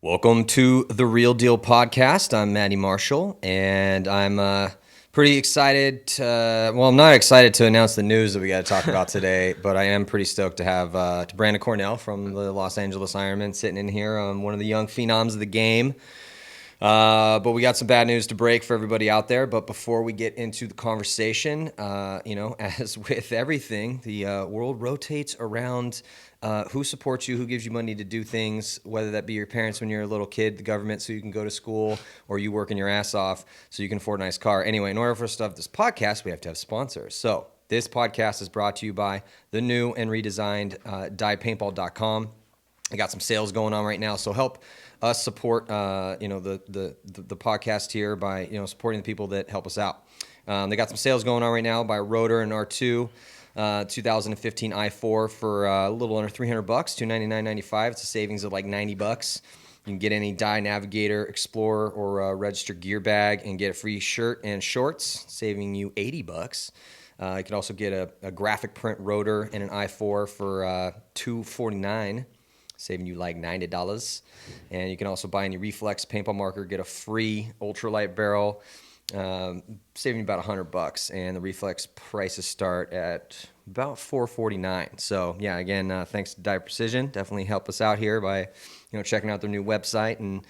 Welcome to the Real Deal Podcast. I'm Matty Marshall, and I'm pretty excited I'm not excited to announce the news that we got to talk about today, but I am pretty stoked to have Brandon Cornell from the Los Angeles Ironmen sitting in here, one of the young phenoms of the game. But we got some bad news to break for everybody out there. But before we get into the conversation, as with everything, the world rotates around who supports you, who gives you money to do things, whether that be your parents when you're a little kid, the government so you can go to school, or you working your ass off so you can afford a nice car. Anyway, in order for us to have this podcast, we have to have sponsors. So this podcast is brought to you by the new and redesigned Paintball.com. I got some sales going on right now, so help us support the podcast here by supporting the people that help us out. They got some sales going on right now by Rotor and R2 2015 i4 for a little under $300, $299.95. It's a savings of like $90. You can get any Dye Navigator, Explorer, or registered gear bag and get a free shirt and shorts, saving you $80. You can also get a graphic print rotor and an i4 for $249. Saving you like $90. And you can also buy any Reflex paintball marker, get a free ultralight barrel, saving you about $100. And the Reflex prices start at about $449. So yeah, again, thanks to Dye Precision. Definitely help us out here by checking out their new website and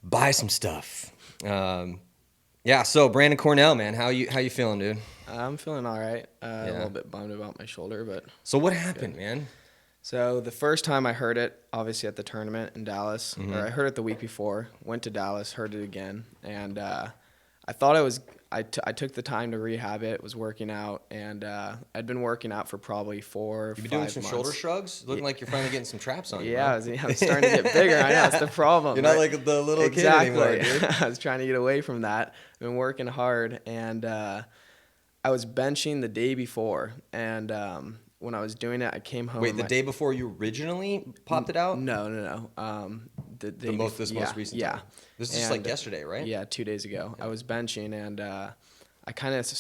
buy some stuff. So Brandon Cornell, man, how you feeling, dude? I'm feeling all right. A little bit bummed about my shoulder, but so what happened, man? So the first time I heard it, obviously at the tournament in Dallas, or I heard it the week before, went to Dallas, heard it again, and I thought I took the time to rehab it, was working out, and I'd been working out for probably 4 or 5 months. You've been doing some shoulder shrugs? Looking like you're finally getting some traps on you. Yeah, I was starting to get bigger. I know, that's the problem. You're not like the little kid anymore, dude. I was trying to get away from that. I've been working hard, and I was benching the day before, and when I was doing it, I came home. Wait, the day before you originally popped it out? No. Most recent time. This is just like yesterday, right? Yeah, 2 days ago. Yeah. I was benching, and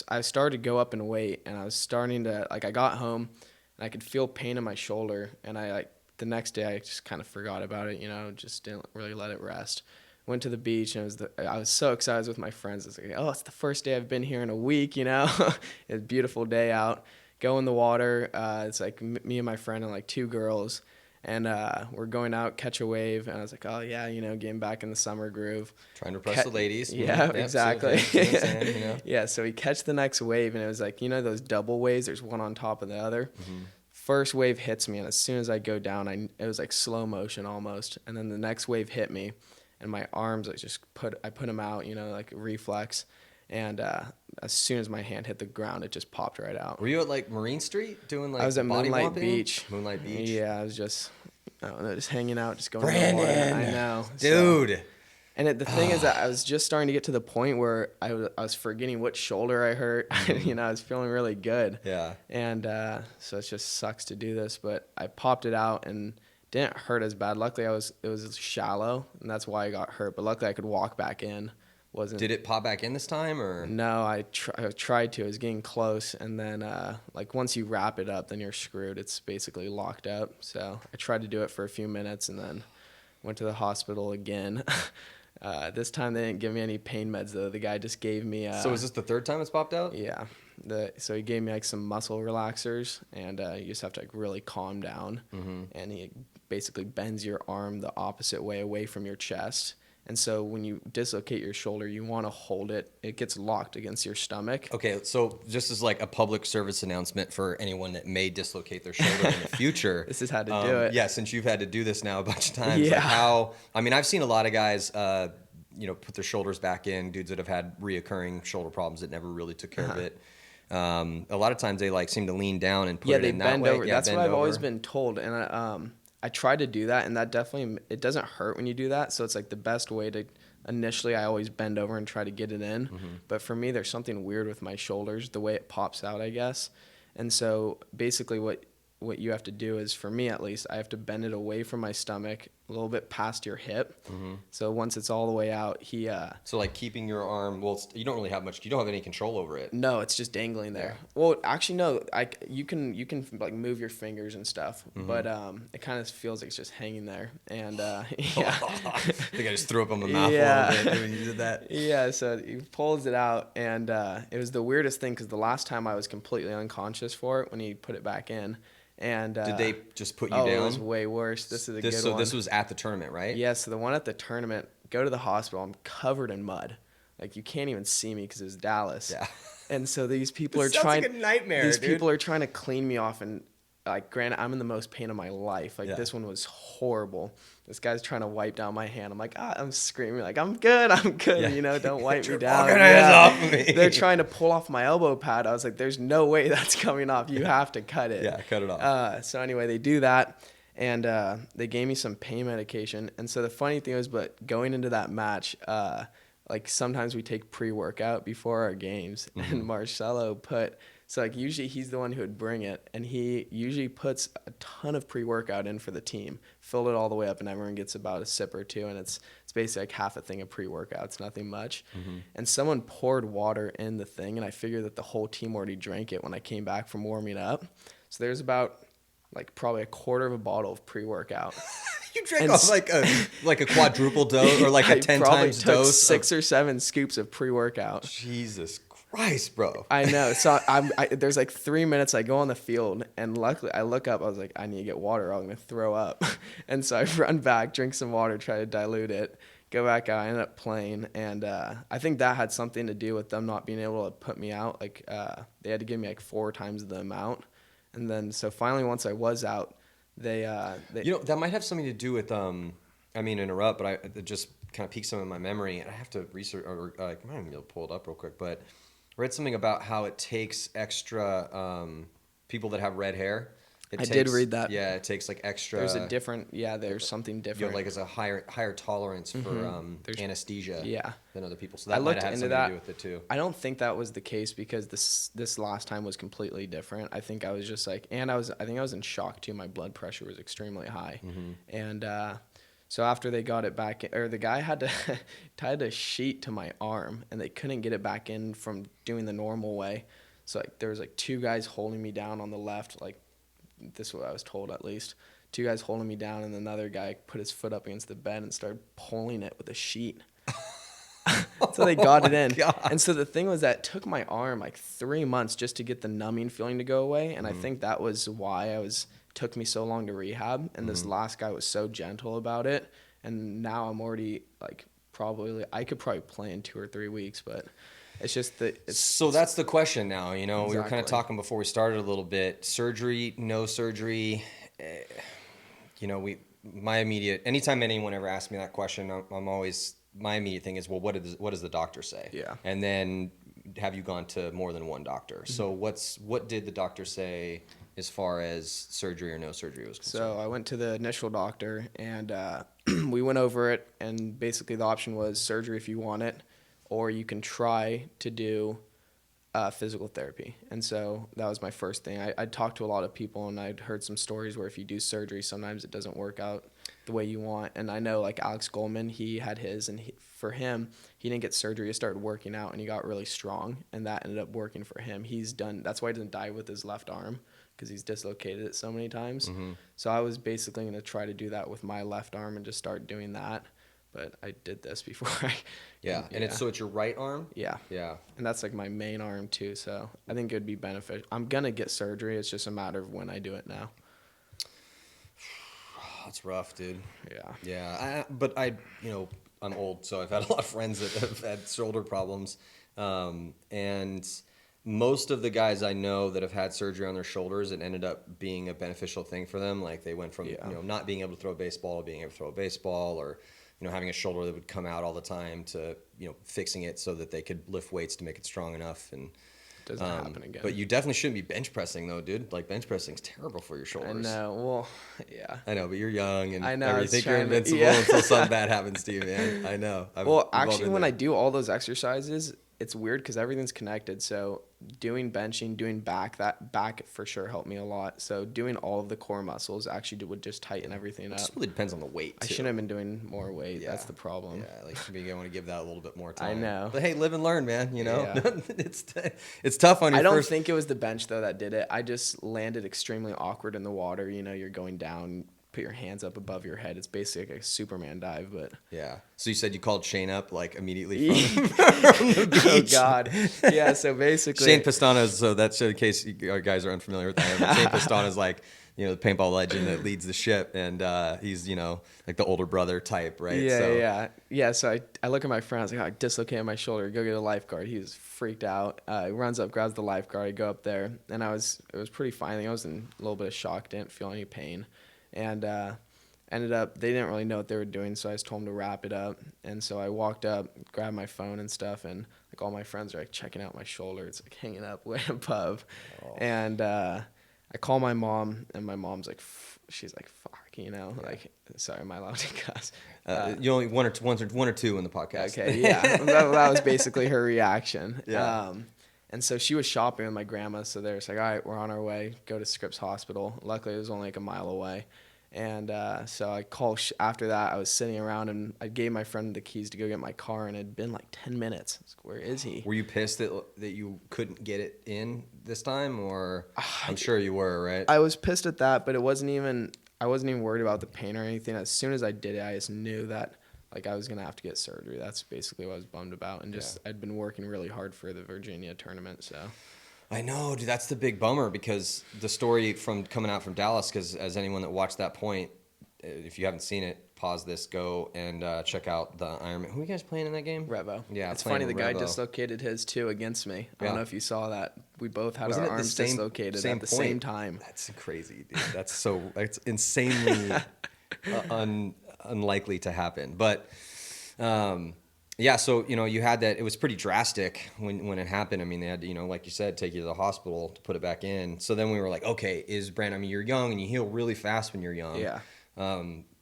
I started to go up in weight, and I was starting to, I got home, and I could feel pain in my shoulder, and the next day I just kind of forgot about it, just didn't really let it rest. Went to the beach, and I was so excited with my friends. I was like, oh, it's the first day I've been here in a week, It's a beautiful day out. Go in the water. It's like me and my friend and like 2 girls, and we're going out, catch a wave. And I was like, oh yeah, getting back in the summer groove. Trying to impress the ladies. Yeah, exactly. So Yeah, so we catch the next wave, and it was like, those double waves. There's one on top of the other. Mm-hmm. First wave hits me, and as soon as I go down, it was like slow motion almost. And then the next wave hit me, and my arms, I put them out, like a reflex. And as soon as my hand hit the ground, it just popped right out. Were you at like Marine Street doing like I was at body Moonlight womping? Beach. Moonlight Beach. Yeah, I was just, I don't know, just hanging out, just going. Brandon, I know, dude. And the thing is that I was just starting to get to the point where I was forgetting what shoulder I hurt. I was feeling really good. Yeah. And so it just sucks to do this, but I popped it out and didn't hurt as bad. Luckily, it was shallow, and that's why I got hurt. But luckily, I could walk back in. Did it pop back in this time, or? No, I tried to. I was getting close, and then once you wrap it up, then you're screwed. It's basically locked up. So I tried to do it for a few minutes, and then went to the hospital again. This time they didn't give me any pain meds though. The guy just gave me. So is this the third time it's popped out? Yeah. So he gave me like some muscle relaxers, and you just have to really calm down. Mm-hmm. And he basically bends your arm the opposite way away from your chest. And so when you dislocate your shoulder, you want to hold it. It gets locked against your stomach. Okay, so just as like a public service announcement for anyone that may dislocate their shoulder in the future. This is how to do it. Yeah, since you've had to do this now a bunch of times. Yeah. I've seen a lot of guys, put their shoulders back in, dudes that have had reoccurring shoulder problems that never really took care of it. A lot of times they seem to lean down and put it in that way. Yeah, they bend over. That's what I've always over. been told. And I tried to do that, and that definitely, it doesn't hurt when you do that. So it's like the best way to, initially I always bend over and try to get it in. Mm-hmm. But for me, there's something weird with my shoulders, the way it pops out, I guess. And so basically what what you have to do is, for me at least, I have to bend it away from my stomach a little bit past your hip. So once it's all the way out, So like keeping your arm, well, you don't really have much. You don't have any control over it. no, it's just dangling there. Yeah. Well, actually, no. You can like move your fingers and stuff, but it kind of feels like it's just hanging there. And yeah, I think I just threw up on my mouth Yeah. a little bit when you did that. yeah. So he pulls it out, and it was the weirdest thing because the last time I was completely unconscious for it when he put it back in. And Did they just put you oh, down? it was way worse. This is a good one. This was at the tournament, right? Yeah, so the one at the tournament, go to the hospital, I'm covered in mud. Like, you can't even see me because it was Dallas. Yeah. And so these people are Sounds trying like a nightmare, These dude. people are trying to clean me off, and like, granted, I'm in the most pain of my life. Like, Yeah. this one was horrible. This guy's trying to wipe down my hand. I'm like, I'm screaming like, I'm good, Yeah. you know, don't wipe me Your down. fucking hands off of me. They're trying to pull off my elbow pad. I was like, there's no way that's coming off. You have to cut it. Yeah, cut it off. So anyway, they do that, and they gave me some pain medication. And so the funny thing was, but going into that match, like sometimes we take pre-workout before our games, and Marcelo so like usually he's the one who would bring it, and he usually puts a ton of pre-workout in for the team, filled it all the way up, and everyone gets about a sip or two, and it's basically like half a thing of pre-workout. It's nothing much. And someone poured water in the thing, and I figured that the whole team already drank it when I came back from warming up. So there's about like probably a quarter of a bottle of pre-workout. You drank off like a quadruple dose or like a 10 times took dose. 6 or 7 scoops of pre-workout. Jesus Christ, bro. I know. So there's like 3 minutes I go on the field, and luckily I look up. I was like, I need to get water or I'm going to throw up. And so I run back, drink some water, try to dilute it, go back out. I ended up playing. And I think that had something to do with them not being able to put me out. Like they had to give me like 4 times the amount. And then so finally once I was out, they You know, that might have something to do with, I mean, interrupt, but it just kind of piqued some of my memory. And I have to research, or I might even be able to pull it up real quick, but I read something about how it takes extra people that have red hair. I did read that. Yeah, it takes like extra. There's a different, there's something You different. know, like as a higher tolerance for anesthesia than other people. So that I might looked have had into something that. to do with it too. I don't think that was the case because this last time was completely different. I think I was just like, and I think I was in shock too. My blood pressure was extremely high, and so after they got it back, or the guy had to tied a sheet to my arm, and they couldn't get it back in from doing the normal way. So like there was like 2 guys holding me down on the left, like this is what I was told at least. 2 guys holding me down, and another guy put his foot up against the bed and started pulling it with a sheet. So they got it in. God. And so the thing was that it took my arm like 3 months just to get the numbing feeling to go away. And I think that was why took me so long to rehab. And this last guy was so gentle about it. And now I'm already like I could probably play in 2 or 3 weeks, but it's just that So that's the question now. You know, we were kind of Exactly. talking before we started a little bit. Surgery, no surgery. You know, anytime anyone ever asks me that question, I'm always, my immediate thing is, well, what does the doctor say? Yeah. And then have you gone to more than one doctor? So what did the doctor say as far as surgery or no surgery was concerned? So I went to the initial doctor, and we went over it, and basically the option was surgery if you want it, or you can try to do physical therapy. And so that was my first thing. I'd talked to a lot of people, and I'd heard some stories where if you do surgery, sometimes it doesn't work out the way you want. And I know like Alex Goldman, he had his, and for him, he didn't get surgery. He started working out, and he got really strong, and that ended up working for him. That's why he doesn't die with his left arm, because he's dislocated it so many times. So I was basically going to try to do that with my left arm and just start doing that. But I did this before Yeah. And it's your right arm? Yeah. Yeah. And that's like my main arm too. So I think it would be beneficial. I'm going to get surgery. It's just a matter of when I do it now. That's rough, dude. Yeah. Yeah. But I'm old, so I've had a lot of friends that have had shoulder problems. And most of the guys I know that have had surgery on their shoulders, it ended up being a beneficial thing for them. Like they went from, not being able to throw a baseball to being able to throw a baseball, or, having a shoulder that would come out all the time to, fixing it so that they could lift weights to make it strong enough. And Doesn't happen again. But you definitely shouldn't be bench pressing though, dude. Like bench pressing's terrible for your shoulders. I know. Well, yeah. I know, but you're young and I know, you think you're trying to- invincible until something bad happens to you, man. I know. Well, actually, when I do all those exercises, it's weird because everything's connected. So doing benching, doing that back for sure helped me a lot. So doing all of the core muscles actually would just tighten everything It up. just really depends on the weight, I too. shouldn't have been doing more weight. Yeah. That's the problem. Yeah, like maybe I want to give that a little bit more time. I know. But hey, live and learn, man. You know, Yeah. it's tough on your I don't first. think it was the bench though that did it. I just landed extremely awkward in the water. You know, you're going down, put your hands up above your head. It's basically like a Superman dive, but Yeah. So you said you called Shane up like immediately from, the oh beach. God, yeah. So basically, Shane Pistano. So that's in case our guys are unfamiliar with that. Shane Pistano is like, you know, the paintball legend that leads the ship, and he's, you know, like the older brother type, right? Yeah, So, yeah. So I look at my friend. I was like, oh, I dislocated my shoulder. Go get a lifeguard. He was freaked out. He runs up, grabs the lifeguard. I go up there, and it was pretty fine. I was in a little bit of shock. Didn't feel any pain, and ended up they didn't really know what they were doing. So I just told them to wrap it up. And so I walked up, grabbed my phone and stuff, and like all my friends are like checking out my shoulder. It's like hanging up way above, and I call my mom, and my mom's like, she's like, fuck, you know, like, sorry, am I allowed to cuss? you only one or two in the podcast. Okay, yeah, that was basically her reaction. Yeah. And so she was shopping with my grandma, so they're just like, all right, we're on our way, go to Scripps Hospital. Luckily, it was only like a mile away. And so I called after that. I was sitting around, and I gave my friend the keys to go get my car, and it had been like 10 minutes. I was like, where is he? Were you pissed that you couldn't get it in this time, or I'm sure you were, right? I was pissed at that, but I wasn't even worried about the pain or anything. As soon as I did it, I just knew that like I was gonna have to get surgery. That's basically what I was bummed about, and just I'd been working really hard for the Virginia tournament, so. I know, dude. That's the big bummer because the story from coming out from Dallas. Because as anyone that watched that point, if you haven't seen it, pause this, go and check out the Ironmen. Who are you guys playing in that game? Revo. Yeah, it's funny. The guy Revo. dislocated his too against me. I don't know if you saw that. We both had Wasn't our it the arms same- dislocated same at the point? same time. That's crazy, dude. It's insanely unlikely to happen. But yeah, so you know, you had that. It was pretty drastic when it happened. I mean, they had to, you know, like you said, take you to the hospital to put it back in. So then we were like, okay, is Brandon? I mean, you're young and you heal really fast when you're young. Yeah.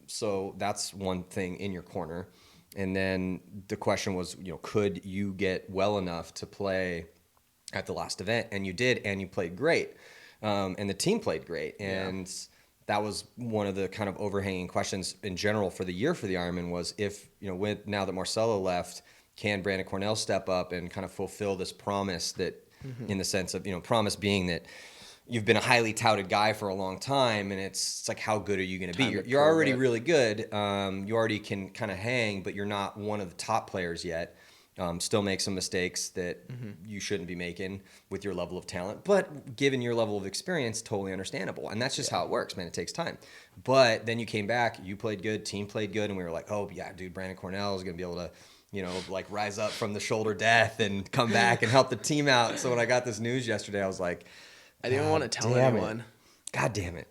So that's one thing in your corner. And then the question was, you know, could you get well enough to play at the last event? And you did, and you played great. And the team played great. And that was one of the kind of overhanging questions in general for the year for the Ironman was if, you know, now that Marcelo left, can Brandon Cornell step up and kind of fulfill this promise that in the sense of, you know, promise being that you've been a highly touted guy for a long time, and it's like, how good are you going to be? You're already really good. You already can kind of hang, but you're not one of the top players yet. Still make some mistakes that you shouldn't be making with your level of talent. But given your level of experience, totally understandable. And that's just how it works, man. It takes time. But then you came back, you played good, team played good, and we were like, oh, yeah, dude, Brandon Cornell is going to be able to, you know, like rise up from the shoulder death and come back and help the team out. So when I got this news yesterday, I was like, I didn't want to tell anyone. God damn it.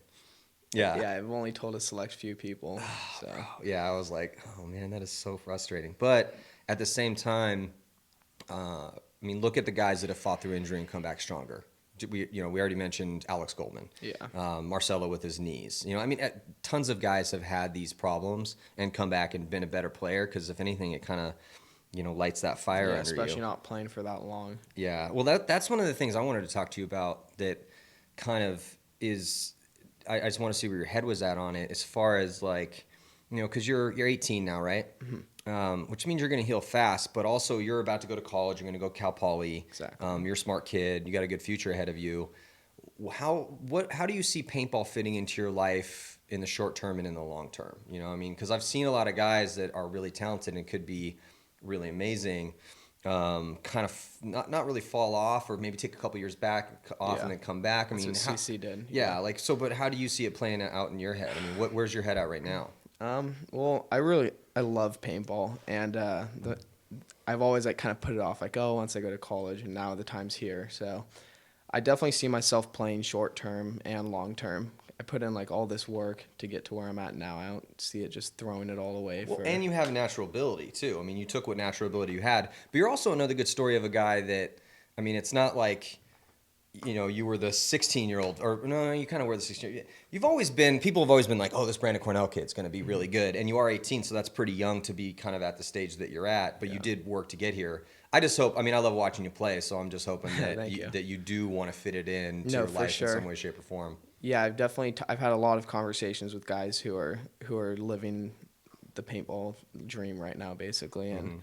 Yeah. Yeah, I've only told a select few people. So. Yeah, I was like, oh, man, that is so frustrating. But at the same time, I mean, look at the guys that have fought through injury and come back stronger. We already mentioned Alex Goldman. Yeah. Marcelo with his knees. You know, I mean, tons of guys have had these problems and come back and been a better player because if anything, it kind of, you know, lights that fire under you. Especially not playing for that long. Yeah. Well, that's one of the things I wanted to talk to you about that kind of is I just want to see where your head was at on it as far as like, you know, because you're 18 now, right? Which means you're going to heal fast, but also you're about to go to college. You're going to go Cal Poly. Exactly. You're a smart kid. You got a good future ahead of you. How do you see paintball fitting into your life in the short term and in the long term? You know, I mean, because I've seen a lot of guys that are really talented and could be really amazing, kind of not really fall off or maybe take a couple years back off and then come back. That's what CC did. Yeah, like so. But how do you see it playing out in your head? I mean, where's your head at right now? Well, I love paintball, and I've always like kind of put it off, like, oh, once I go to college, and now the time's here. So I definitely see myself playing short term and long term. I put in like all this work to get to where I'm at now. I don't see it just throwing it all away. Well, and you have natural ability too. I mean, you took what natural ability you had, but you're also another good story of a guy that, I mean, it's not like you were the 16-year-old, or no, you kind of were the 16. You've always been, people have always been like, oh, this Brandon Cornell kid's going to be really good. And you are 18, so that's pretty young to be kind of at the stage that you're at, but you did work to get here. I just hope, I mean, I love watching you play, so I'm just hoping that that you do want to fit it in to your life in some way, shape, or form. Yeah, I've definitely, I've had a lot of conversations with guys who are living the paintball dream right now, basically. And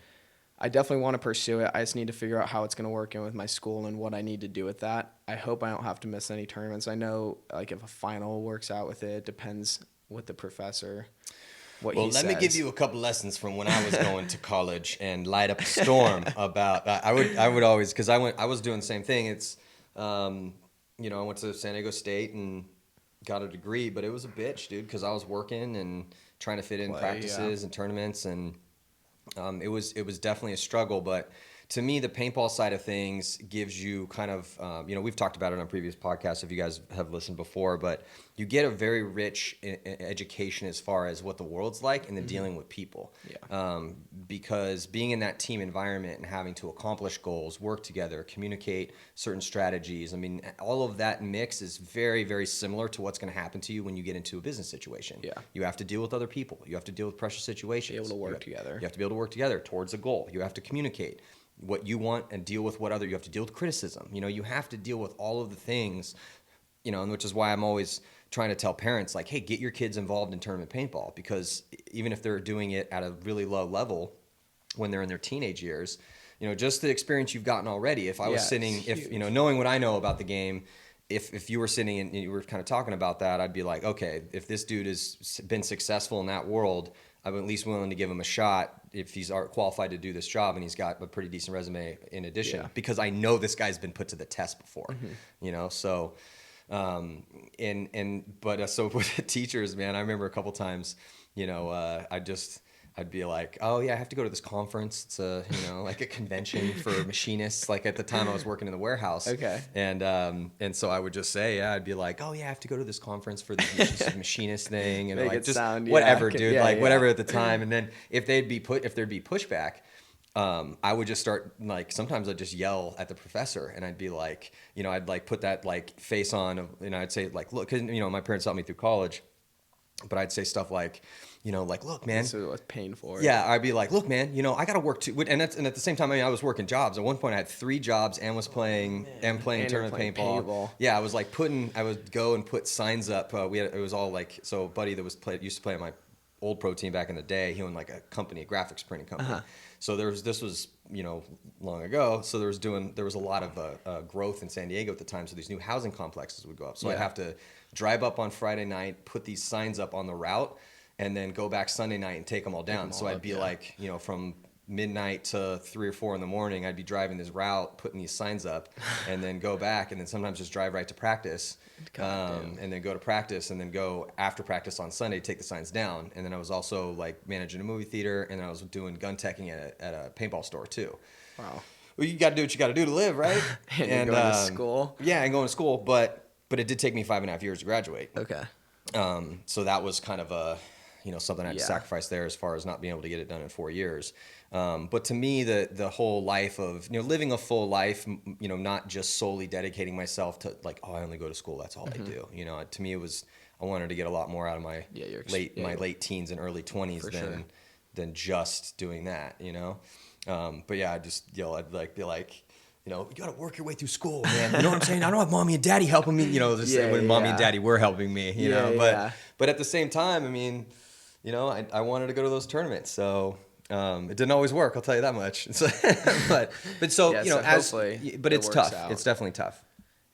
I definitely want to pursue it. I just need to figure out how it's going to work in with my school and what I need to do with that. I hope I don't have to miss any tournaments. I know, like, if a final works out with it, depends with the professor, what he says. Well, let me give you a couple lessons from when I was going to college and light up a storm about. I would always, because I was doing the same thing. It's, I went to San Diego State and got a degree, but it was a bitch, dude, because I was working and trying to fit in practices and tournaments, and it was definitely a struggle. But to me, the paintball side of things gives you kind of, we've talked about it on previous podcasts if you guys have listened before, but you get a very rich education as far as what the world's like and then dealing with people. Because being in that team environment and having to accomplish goals, work together, communicate certain strategies, I mean, all of that mix is very, very similar to what's going to happen to you when you get into a business situation. You have to deal with other people. You have to deal with pressure situations. Be able to work together. You have to be able to work together towards a goal. You have to communicate what you want and deal with what other, you have to deal with criticism. You have to deal with all of the things, and which is why I'm always trying to tell parents, like, hey, get your kids involved in tournament paintball, because even if they're doing it at a really low level when they're in their teenage years, just the experience you've gotten already. If I was sitting, knowing what I know about the game, if you were sitting and you were kind of talking about that, I'd be like, okay, if this dude has been successful in that world, I'm at least willing to give him a shot if he's qualified to do this job and he's got a pretty decent resume in addition, because I know this guy's been put to the test before, so, so with the teachers, man, I remember a couple times, I'd be like, oh yeah, I have to go to this conference. It's like a convention for machinists. Like at the time I was working in the warehouse. Okay. And so I would just say, I'd be like, oh yeah, I have to go to this conference for the machinist thing, and Make like it just sound, whatever, dude, whatever at the time. And then if there'd be pushback, I would just start, like, sometimes I'd just yell at the professor, and I'd be like, I'd like put that like face on, I'd say like, look, 'cause, my parents helped me through college, but I'd say stuff like, look, man. So it was painful. Yeah, I'd be like, look, man, I got to work too. And at the same time, I was working jobs. At one point, I had 3 jobs and was playing tournament paintball. Yeah, I was like I would go and put signs up. It was all like, so a buddy that used to play on my old pro team back in the day, he owned like a company, a graphics printing company. So this was long ago. So there was a lot of growth in San Diego at the time. So these new housing complexes would go up. So I'd have to drive up on Friday night, put these signs up on the route, and then go back Sunday night and take them all down. So I'd be like, from midnight to 3 or 4 in the morning, I'd be driving this route, putting these signs up, and then go back, and then sometimes just drive right to practice, and then go to practice, and then go after practice on Sunday, take the signs down. And then I was also like managing a movie theater, and I was doing gun teching at a paintball store too. Wow. Well, you got to do what you got to do to live, right? and going to school. Yeah, and going to school, but it did take me 5.5 years to graduate. Okay. So that was kind of a something I had to sacrifice there as far as not being able to get it done in 4 years. But to me, the whole life of, living a full life, not just solely dedicating myself to like, oh, I only go to school, that's all I do. To me, it was, I wanted to get a lot more out of my late teens and early 20s than just doing that, But yeah, I'd just yell, I'd like be like, you got to work your way through school, man. You know what I'm saying? I don't have mommy and daddy helping me, when mommy and daddy were helping me, But at the same time, I mean, I wanted to go to those tournaments, so it didn't always work. I'll tell you that much. So, but it's tough. Out. It's definitely tough.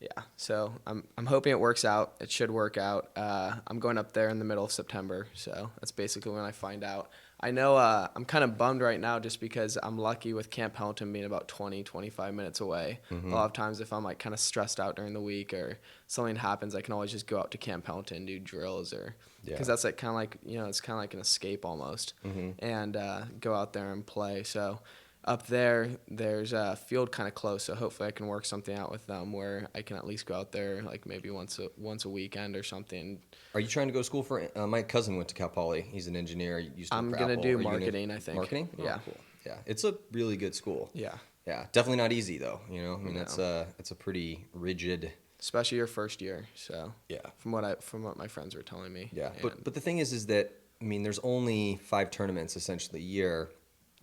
Yeah. So I'm hoping it works out. It should work out. I'm going up there in the middle of September, so that's basically when I find out. I know I'm kind of bummed right now just because I'm lucky with Camp Pendleton being about 20-25 minutes away. A lot of times if I'm like kind of stressed out during the week or something happens, I can always just go out to Camp Pendleton, do drills, or because that's like kind of like, it's kind of like an escape almost, and go out there and play. So up there, there's a field kind of close, so hopefully I can work something out with them where I can at least go out there like maybe once a weekend or something. Are you trying to go to school for? My cousin went to Cal Poly. He's an engineer. I'm gonna do marketing. I think marketing. Yeah. Oh, cool. Yeah, it's a really good school. Yeah. Yeah, definitely not easy though. I mean, No. it's a pretty rigid. Especially your first year. So Yeah. from what my friends were telling me. Yeah, And but the thing is that I mean, there's only 5 tournaments essentially a year.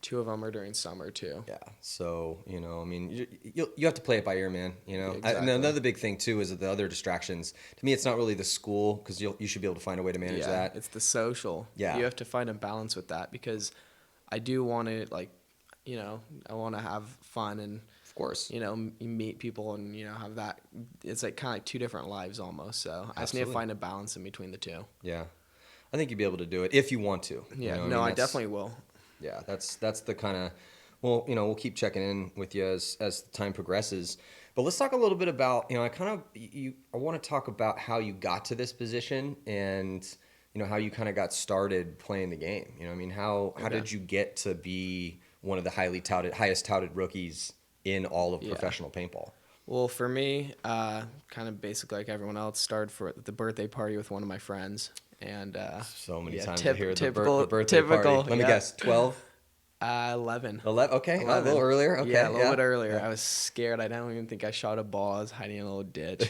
2 of them are during summer too. Yeah, so I mean, you have to play it by ear, man. And Exactly. another big thing too is that the other distractions. To me, it's not really the school because you should be able to find a way to manage Yeah, that. it's the social. Yeah. You have to find a balance with that because I do want to I want to have fun and Of course. meet people and have that. It's like kind of like 2 different lives almost. So I just need to Absolutely. find a balance in between the 2. Yeah, I think you'd be able to do it if you want to. Yeah, I no, mean, I definitely will. Yeah, that's the kind of, well, we'll keep checking in with you as time progresses. But let's talk a little bit about, I want to talk about how you got to this position and, how you kind of got started playing the game. I mean, how Okay. did you get to be one of the highest touted rookies in all of Yeah. professional paintball? Well, for me, kind of basically like everyone else, started for the birthday party with one of my friends, and So many yeah, times I hear typical, the birthday party. Let me yeah. guess, 12? 11. 11? Okay, 11. a little earlier. Okay, Yeah, a little bit earlier. Yeah. I was scared. I don't even think I shot a ball. I was hiding in a little ditch.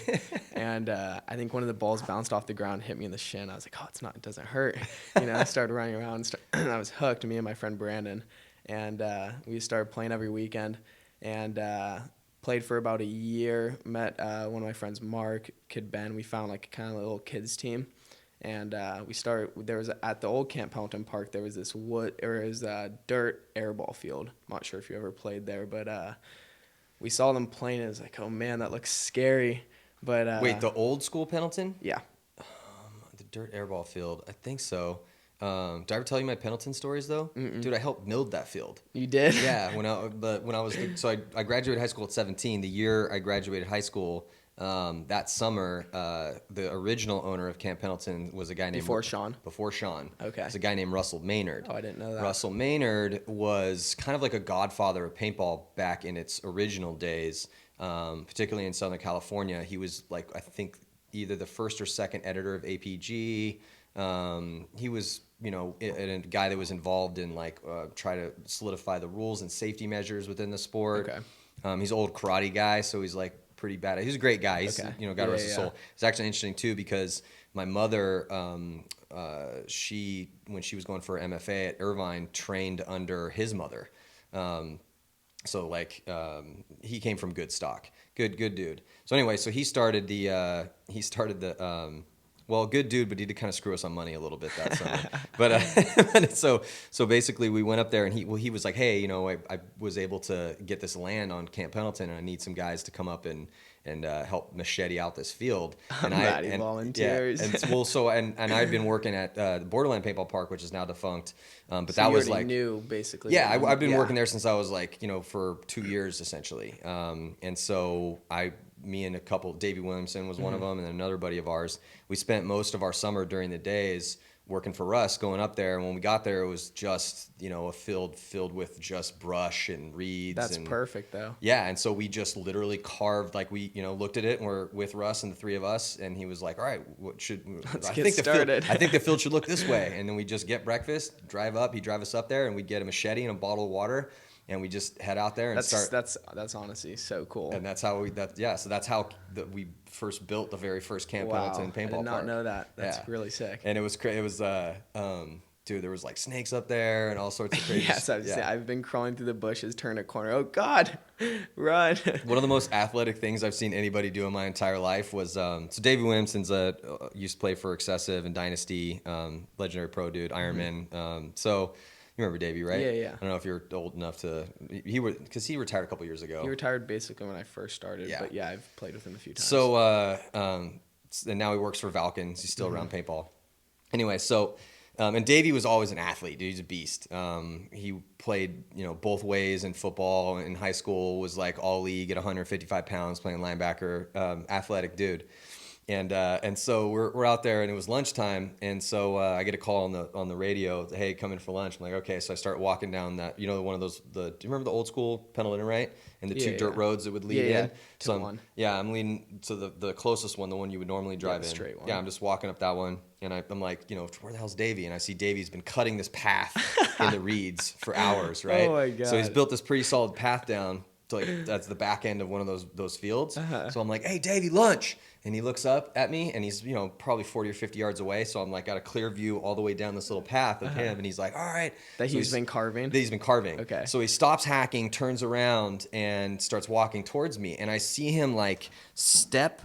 And I think one of the balls bounced off the ground and hit me in the shin. I was like, it doesn't hurt. I started running around. And I was hooked, me and my friend Brandon. And we started playing every weekend. And played for about a year. Met one of my friends, Mark, Kid Ben. We found like a kind of little kids team. And there was at the old Camp Pendleton Park, there was this dirt airball field. I'm not sure if you ever played there, but we saw them playing and it was like, oh man, that looks scary. But Wait, the old school Pendleton? yeah. The dirt airball field. I think so. Did I ever tell you my Pendleton stories though? Mm-mm. Dude, I helped build that field. You did? Yeah, when I was I graduated high school at 17. The year I graduated high school, that summer, the original owner of Camp Pendleton was a guy named Before Sean? Before Sean. Okay. It's a guy named Russell Maynard. Oh, I didn't know that. Russell Maynard was kind of like a godfather of paintball back in its original days, particularly in Southern California. He was like, I think, either the first or second editor of APG. He was, a guy that was involved in try to solidify the rules and safety measures within the sport. Okay. He's an old karate guy, so he's like pretty bad. He's a great guy. He's, Okay. God rest his soul. It's actually interesting too because my mother, when she was going for MFA at Irvine, trained under his mother. He came from good stock. Good dude. So anyway, so he started the good dude, but he did kind of screw us on money a little bit that summer. But so basically we went up there and he was like, hey, I was able to get this land on Camp Pendleton and I need some guys to come up and help machete out this field. And Matty volunteers. Yeah, and I'd been working at the Borderland Paintball Park, which is now defunct. But So that you was already like knew basically. yeah, I've been working there since I was for 2 years essentially. And so me and a couple, Davey Williamson was one of them, and another buddy of ours. We spent most of our summer during the days working for Russ, going up there. And when we got there, it was just a field filled with just brush and reeds. That's perfect though. Yeah, and so we just literally carved, we looked at it and we're with Russ and the 3 of us, and he was like, all right, Let's get started. I think the field should look this way. And then we just get breakfast, drive up, he'd drive us up there, and we'd get a machete and a bottle of water, and we just head out there and start. That's honestly so cool. And that's how so that's how we first built the very first Camp Pendleton paintball park. I did not know that. That's Yeah. really sick. And it was dude, there was snakes up there and all sorts of crazy. Yes, I've been crawling through the bushes, turn a corner. Oh God, run! One of the most athletic things I've seen anybody do in my entire life was so Davey Williamson's used to play for Excessive and Dynasty, legendary pro dude, Ironmen. So you remember Davey, right? Yeah. I don't know if you're old enough to. Because he retired a couple years ago. He retired basically when I first started. Yeah. But yeah, I've played with him a few times. So and now he works for Valkens. He's still around paintball. Anyway, so. And Davey was always an athlete, dude. He's a beast. He played, both ways in football. In high school, was all league at 155 pounds, playing linebacker. Athletic dude. And so we're out there, and it was lunchtime. And so I get a call on the radio, hey, come in for lunch. I'm like, okay. So I start walking down that, one of those. Do you remember the old school Pendleton, right? And the two dirt roads that would lead in. So I'm leading to the closest one, the one you would normally drive in. Straight one. Yeah, I'm just walking up that one, and I'm like, where the hell's Davey? And I see Davey's been cutting this path in the reeds for hours, right? Oh my God. So he's built this pretty solid path down. like that's the back end of one of those fields. Uh-huh. So I'm like, hey, Davey, lunch. And he looks up at me, and he's, probably 40 or 50 yards away. So I'm like, got a clear view all the way down this little path of him. And he's like, all right. That So he's been carving? That he's been carving. Okay. So he stops hacking, turns around, and starts walking towards me. And I see him like step,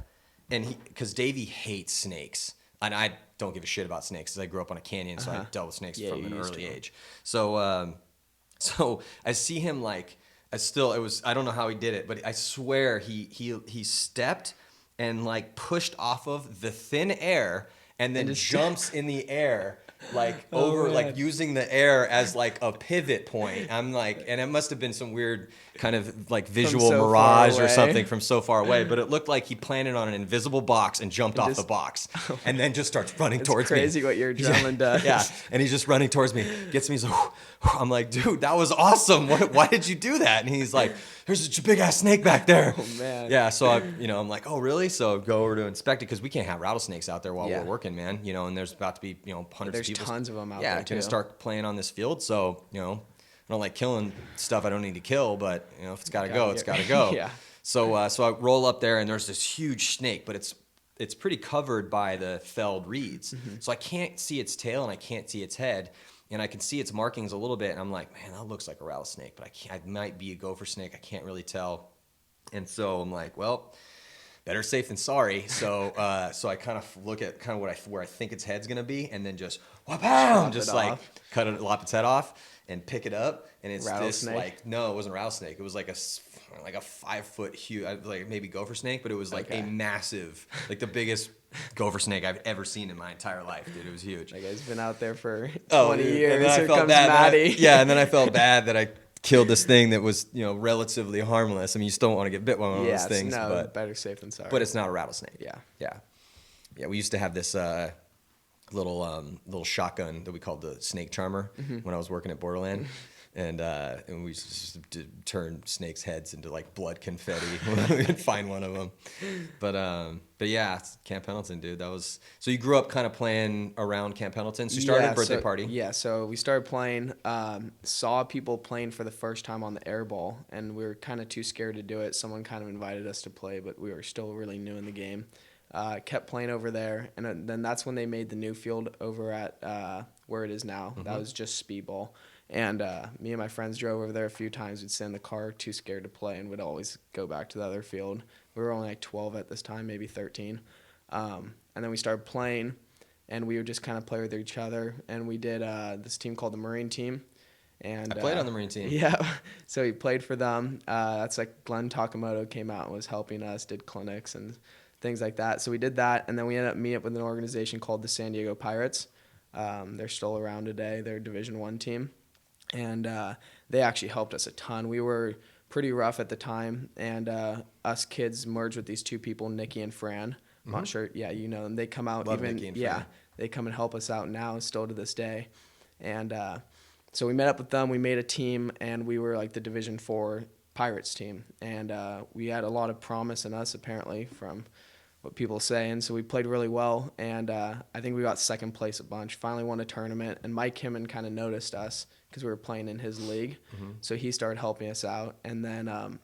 and because Davey hates snakes. And I don't give a shit about snakes because I grew up on a canyon, so I dealt with snakes from an early age. So, so I see him like, I don't know how he did it, but I swear he stepped and like pushed off of the thin air and then jumps in the air like over, like using the air as like a pivot point. I'm like, and it must have been some weird kind of like visual mirage or something from so far away, but it looked like he planted on an invisible box and jumped off the box and then just starts running towards me. It's crazy what your adrenaline does. Yeah, and he's just running towards me, gets me, so I'm like, dude, that was awesome. Why did you do that? And he's like, there's a big ass snake back there. Oh man. Yeah, so I'm like, oh really? So go over to inspect it because we can't have rattlesnakes out there while we're working, man. And there's about to be hundreds of people. There's tons of them out there. there. Yeah, gonna start playing on this field. So I don't like killing stuff I don't need to kill, but if it's gotta go, it's gotta go. Yeah. So I roll up there and there's this huge snake, but it's pretty covered by the felled reeds. So I can't see its tail and I can't see its head. And I can see its markings a little bit, and I'm like, man, that looks like a rattlesnake, but it might be a gopher snake. I can't really tell. And so I'm like, well, better safe than sorry. So I kind of look at kind of where I think its head's gonna be, and then just whap, just like lop its head off and pick it up. And it's this like, no, it wasn't a rattlesnake. It was like a 5-foot huge, like maybe gopher snake, but it was like a massive, like the biggest gopher snake I've ever seen in my entire life, dude. It was huge. That guy's been out there for 20 years. And then Here comes Matty. And then I felt bad that I killed this thing that was, relatively harmless. I mean, you still don't want to get bit by one of those things. But better safe than sorry. But it's not a rattlesnake. Yeah. Yeah, we used to have this little shotgun that we called the snake charmer when I was working at Borderland. And we used to turn snakes' heads into like blood confetti when we'd find one of them. But yeah, Camp Pendleton, dude. That was so you grew up kind of playing around Camp Pendleton. So you started a birthday party. Yeah, so we started playing. Saw people playing for the first time on the airball, and we were kind of too scared to do it. Someone kind of invited us to play, but we were still really new in the game. Kept playing over there, and then that's when they made the new field over at where it is now. That was just speedball. And me and my friends drove over there a few times. We'd sit in the car, too scared to play, and would always go back to the other field. We were only like 12 at this time, maybe 13. And then we started playing, and we would just kind of play with each other. And we did this team called the Marine team. And I played on the Marine team. Yeah, so we played for them. That's like Glenn Takamoto came out and was helping us, did clinics and things like that. So we did that, and then we ended up meeting up with an organization called the San Diego Pirates. They're still around today. They're a Division I team. And they actually helped us a ton. We were pretty rough at the time, and us kids merged with these two people, Nikki and Fran. I'm not sure. Yeah, you know them. They come out. Love Nikki and Fran. They come and help us out now, still to this day. And so we met up with them. We made a team, and we were like the Division IV Pirates team. And we had a lot of promise in us, apparently, from what people say. And so we played really well, and I think we got second place a bunch. Finally won a tournament, and Mike Himman kind of noticed us because we were playing in his league. So he started helping us out, and then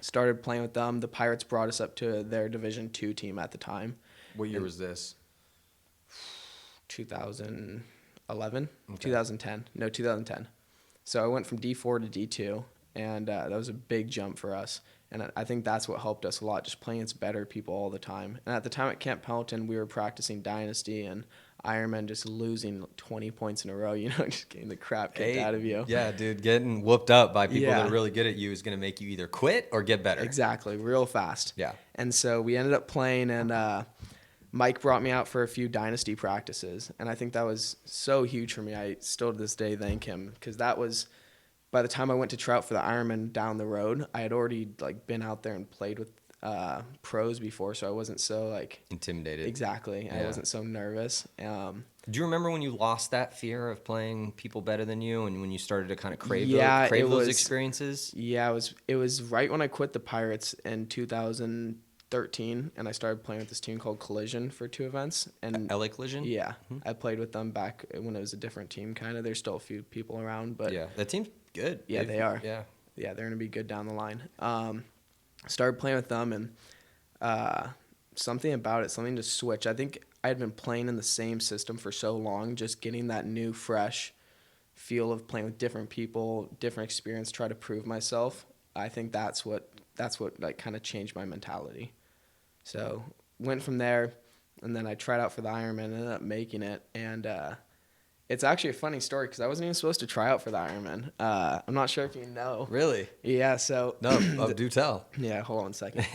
started playing with them. The Pirates brought us up to their Division II team at the time. What year was this? 2011? Okay. 2010. No, 2010. So I went from D4 to D2, and that was a big jump for us. And I think that's what helped us a lot, just playing against better people all the time. And at the time at Camp Pendleton, we were practicing Dynasty and Ironmen, just losing 20 points in a row, just getting the crap kicked out of you. Yeah, dude, getting whooped up by people that are really good at you is going to make you either quit or get better. Exactly, real fast. Yeah. And so we ended up playing, and Mike brought me out for a few Dynasty practices. And I think that was so huge for me. I still to this day thank him, because that was, by the time I went to trout for the Ironman down the road, I had already been out there and played with pros before, so I wasn't so intimidated. Exactly. Yeah. I wasn't so nervous. Do you remember when you lost that fear of playing people better than you, and when you started to kind of crave those experiences? Yeah, it was right when I quit the Pirates in 2013, and I started playing with this team called Collision for 2 events. And LA Collision? Yeah. I played with them back when it was a different team, kind of. There's still a few people around, but yeah, that team's good. Yeah, they are. Yeah. Yeah, they're gonna be good down the line. Started playing with them, and something just switched. I think I had been playing in the same system for so long, just getting that new, fresh feel of playing with different people, different experience, try to prove myself. I think that's what like kind of changed my mentality. So went from there, and then I tried out for the Ironman, ended up making it, and it's actually a funny story because I wasn't even supposed to try out for the Ironman. I'm not sure if you know. Really? Yeah. So No, do tell. yeah. Hold on a second.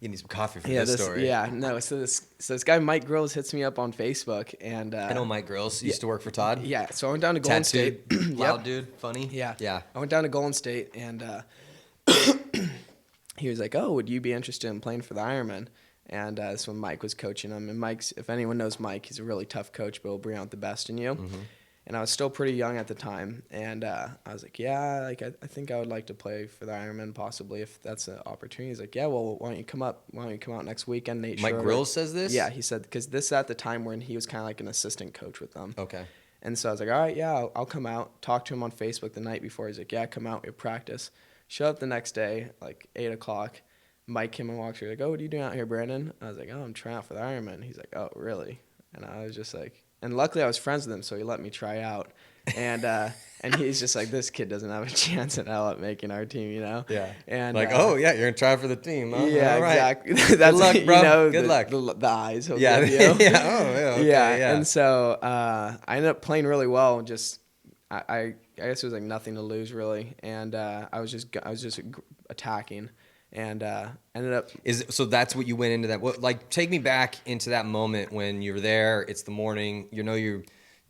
You need some coffee for Yeah. this story. Yeah. No. So this guy Mike Grills hits me up on Facebook, and I know Mike Grills used to work for Todd. yeah. So I went down to Golden State. Loud dude, funny. Yeah. Yeah. I went down to Golden State, and he was like, "Oh, would you be interested in playing for the Ironman?" And that's when Mike was coaching him. And Mike's, if anyone knows Mike, he's a really tough coach, but he'll bring out the best in you. Mm-hmm. And I was still pretty young at the time. And I was like, yeah, like I think I would like to play for the Ironman possibly if that's an opportunity. He's like, yeah, well, why don't you come up? Why don't you come out next weekend? Nate Mike Schroeder. Grills says this? Yeah, he said, because this is at the time when he was kind of like an assistant coach with them. Okay. And so I was like, all right, yeah, I'll come out. Talk to him on Facebook the night before. He's like, yeah, come out. We have practice. Show up the next day, like 8 o'clock. Mike came and walked through, like, oh, what are you doing out here, Brandon? I was like, oh, I'm trying out for the Ironman. He's like, oh, really? And I was just like, and luckily I was friends with him, so he let me try out. And he's just like, this kid doesn't have a chance in hell at making our team, you know? Yeah. And like, oh, yeah, you're going to try for the team. Huh? Yeah, all right. exactly. That's, good luck, bro. You know, good luck. The eyes he'll yeah. give you. yeah. Oh, yeah. Okay, yeah. And so I ended up playing really well. Just I guess it was like nothing to lose really, and I was just attacking, and ended up. So that's what you went into that. What, like, take me back into that moment when you were there. It's the morning. You know your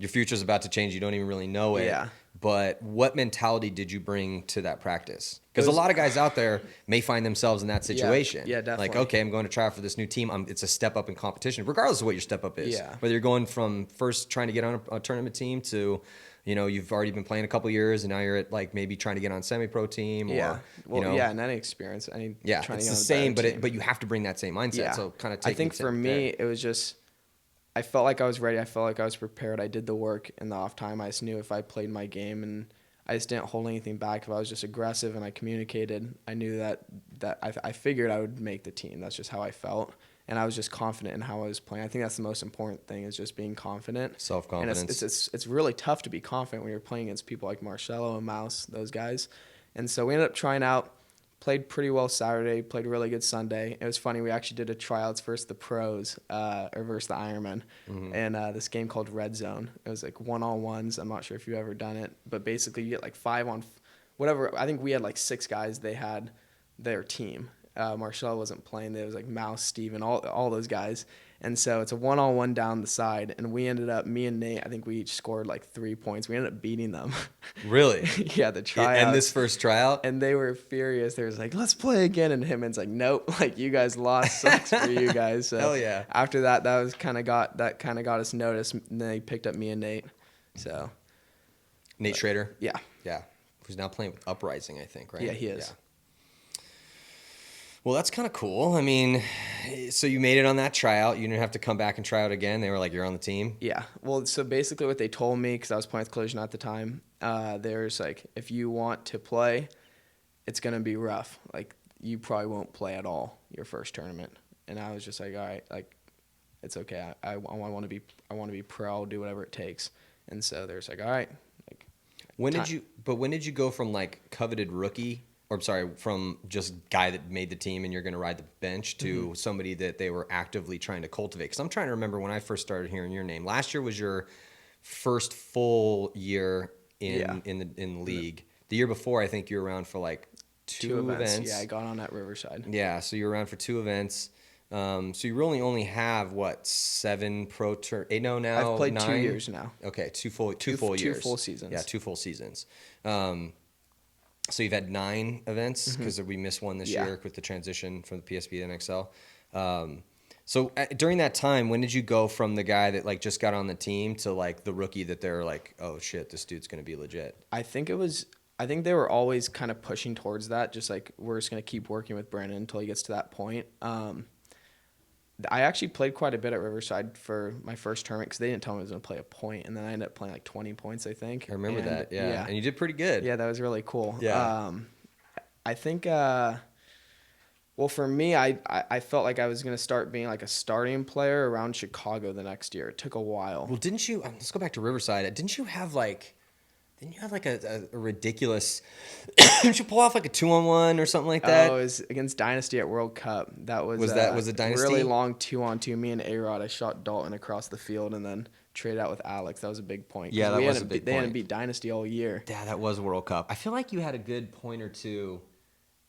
future's about to change. You don't even really know it. Yeah. But what mentality did you bring to that practice? Because a lot of guys out there may find themselves in that situation. Yeah, definitely. Like, okay, I'm going to try out for this new team. It's a step up in competition, regardless of what your step up is. Yeah. Whether you're going from first trying to get on a tournament team to, you know, you've already been playing a couple years and now you're at like maybe trying to get on semi-pro team. Yeah. Or, Well, you know, yeah, and any experience, it's to get the on same, better team. but you have to bring that same mindset. Yeah. So kind of I think for me, it was just, I felt like I was ready. I felt like I was prepared. I did the work in the off time. I just knew if I played my game and I just didn't hold anything back. If I was just aggressive and I communicated, I knew that I figured I would make the team. That's just how I felt. And I was just confident in how I was playing. I think that's the most important thing is just being confident. Self-confidence. And it's really tough to be confident when you're playing against people like Marcelo and Mouse, those guys. And so we ended up trying out. Played pretty well Saturday, played really good Sunday. It was funny, we actually did a tryouts versus the pros, or versus the Ironmen, and this game called Red Zone. It was like one-on-ones. I'm not sure if you've ever done it, but basically you get like 5 on whatever. I think we had like 6 guys. They had their team. Marcel wasn't playing. There was like Mouse, Steven, all those guys. And so it's a one-on-one down the side, and we ended up, me and Nate, I think we each scored like 3 points. We ended up beating them. Really? Yeah, the tryout. And this first tryout? And they were furious. They was like, let's play again. And Himmon's like, nope, like you guys lost. Sucks for you guys. So Hell yeah. After that, that kind of got us noticed. And then they picked up me and Nate. So Nate Schrader? Yeah. Yeah. Who's now playing with Uprising, I think, right? Yeah, he is. Yeah. Well, that's kind of cool. I mean, so you made it on that tryout. You didn't have to come back and try out again. They were like, you're on the team? Yeah. Well, so basically what they told me, because I was playing with Collision at the time, there's like, if you want to play, it's going to be rough. Like, you probably won't play at all your first tournament. And I was just like, all right, like, it's okay. I want to be pro. I'll do whatever it takes. And so there's like, all right. Like, when did you go from like coveted rookie, or I'm sorry, from just guy that made the team and you're going to ride the bench to somebody that they were actively trying to cultivate? Because I'm trying to remember when I first started hearing your name. Last year was your first full year in the league. The year before, I think you were around for like two events. Yeah, I got on at Riverside. Yeah, so you were around for 2 events. So you really only have what, 7 pro tour? 8 no now. I've played 9? 2 years now. Okay, two full years. 2 full seasons. Yeah, 2 full seasons. So you've had 9 events because we missed one this year with the transition from the PSP to NXL. So during that time, when did you go from the guy that like just got on the team to like the rookie that they're like, oh shit, this dude's gonna be legit? I think they were always kind of pushing towards that, just like we're just gonna keep working with Brandon until he gets to that point. I actually played quite a bit at Riverside for my first tournament because they didn't tell me I was going to play a point, and then I ended up playing like 20 points, I think. I remember that, yeah. And you did pretty good. Yeah, that was really cool. Yeah. I think, well, for me, I felt like I was going to start being like a starting player around Chicago the next year. It took a while. Well, didn't you, let's go back to Riverside. Didn't you have like a ridiculous, didn't you pull off like a 2-on-1 or something like that? Oh, it was against Dynasty at World Cup. Was it Dynasty? Really long 2-on-2. Me and A-Rod, I shot Dalton across the field and then traded out with Alex. That was a big point. Yeah, that was a big point. They hadn't beat Dynasty all year. Yeah, that was World Cup. I feel like you had a good point or two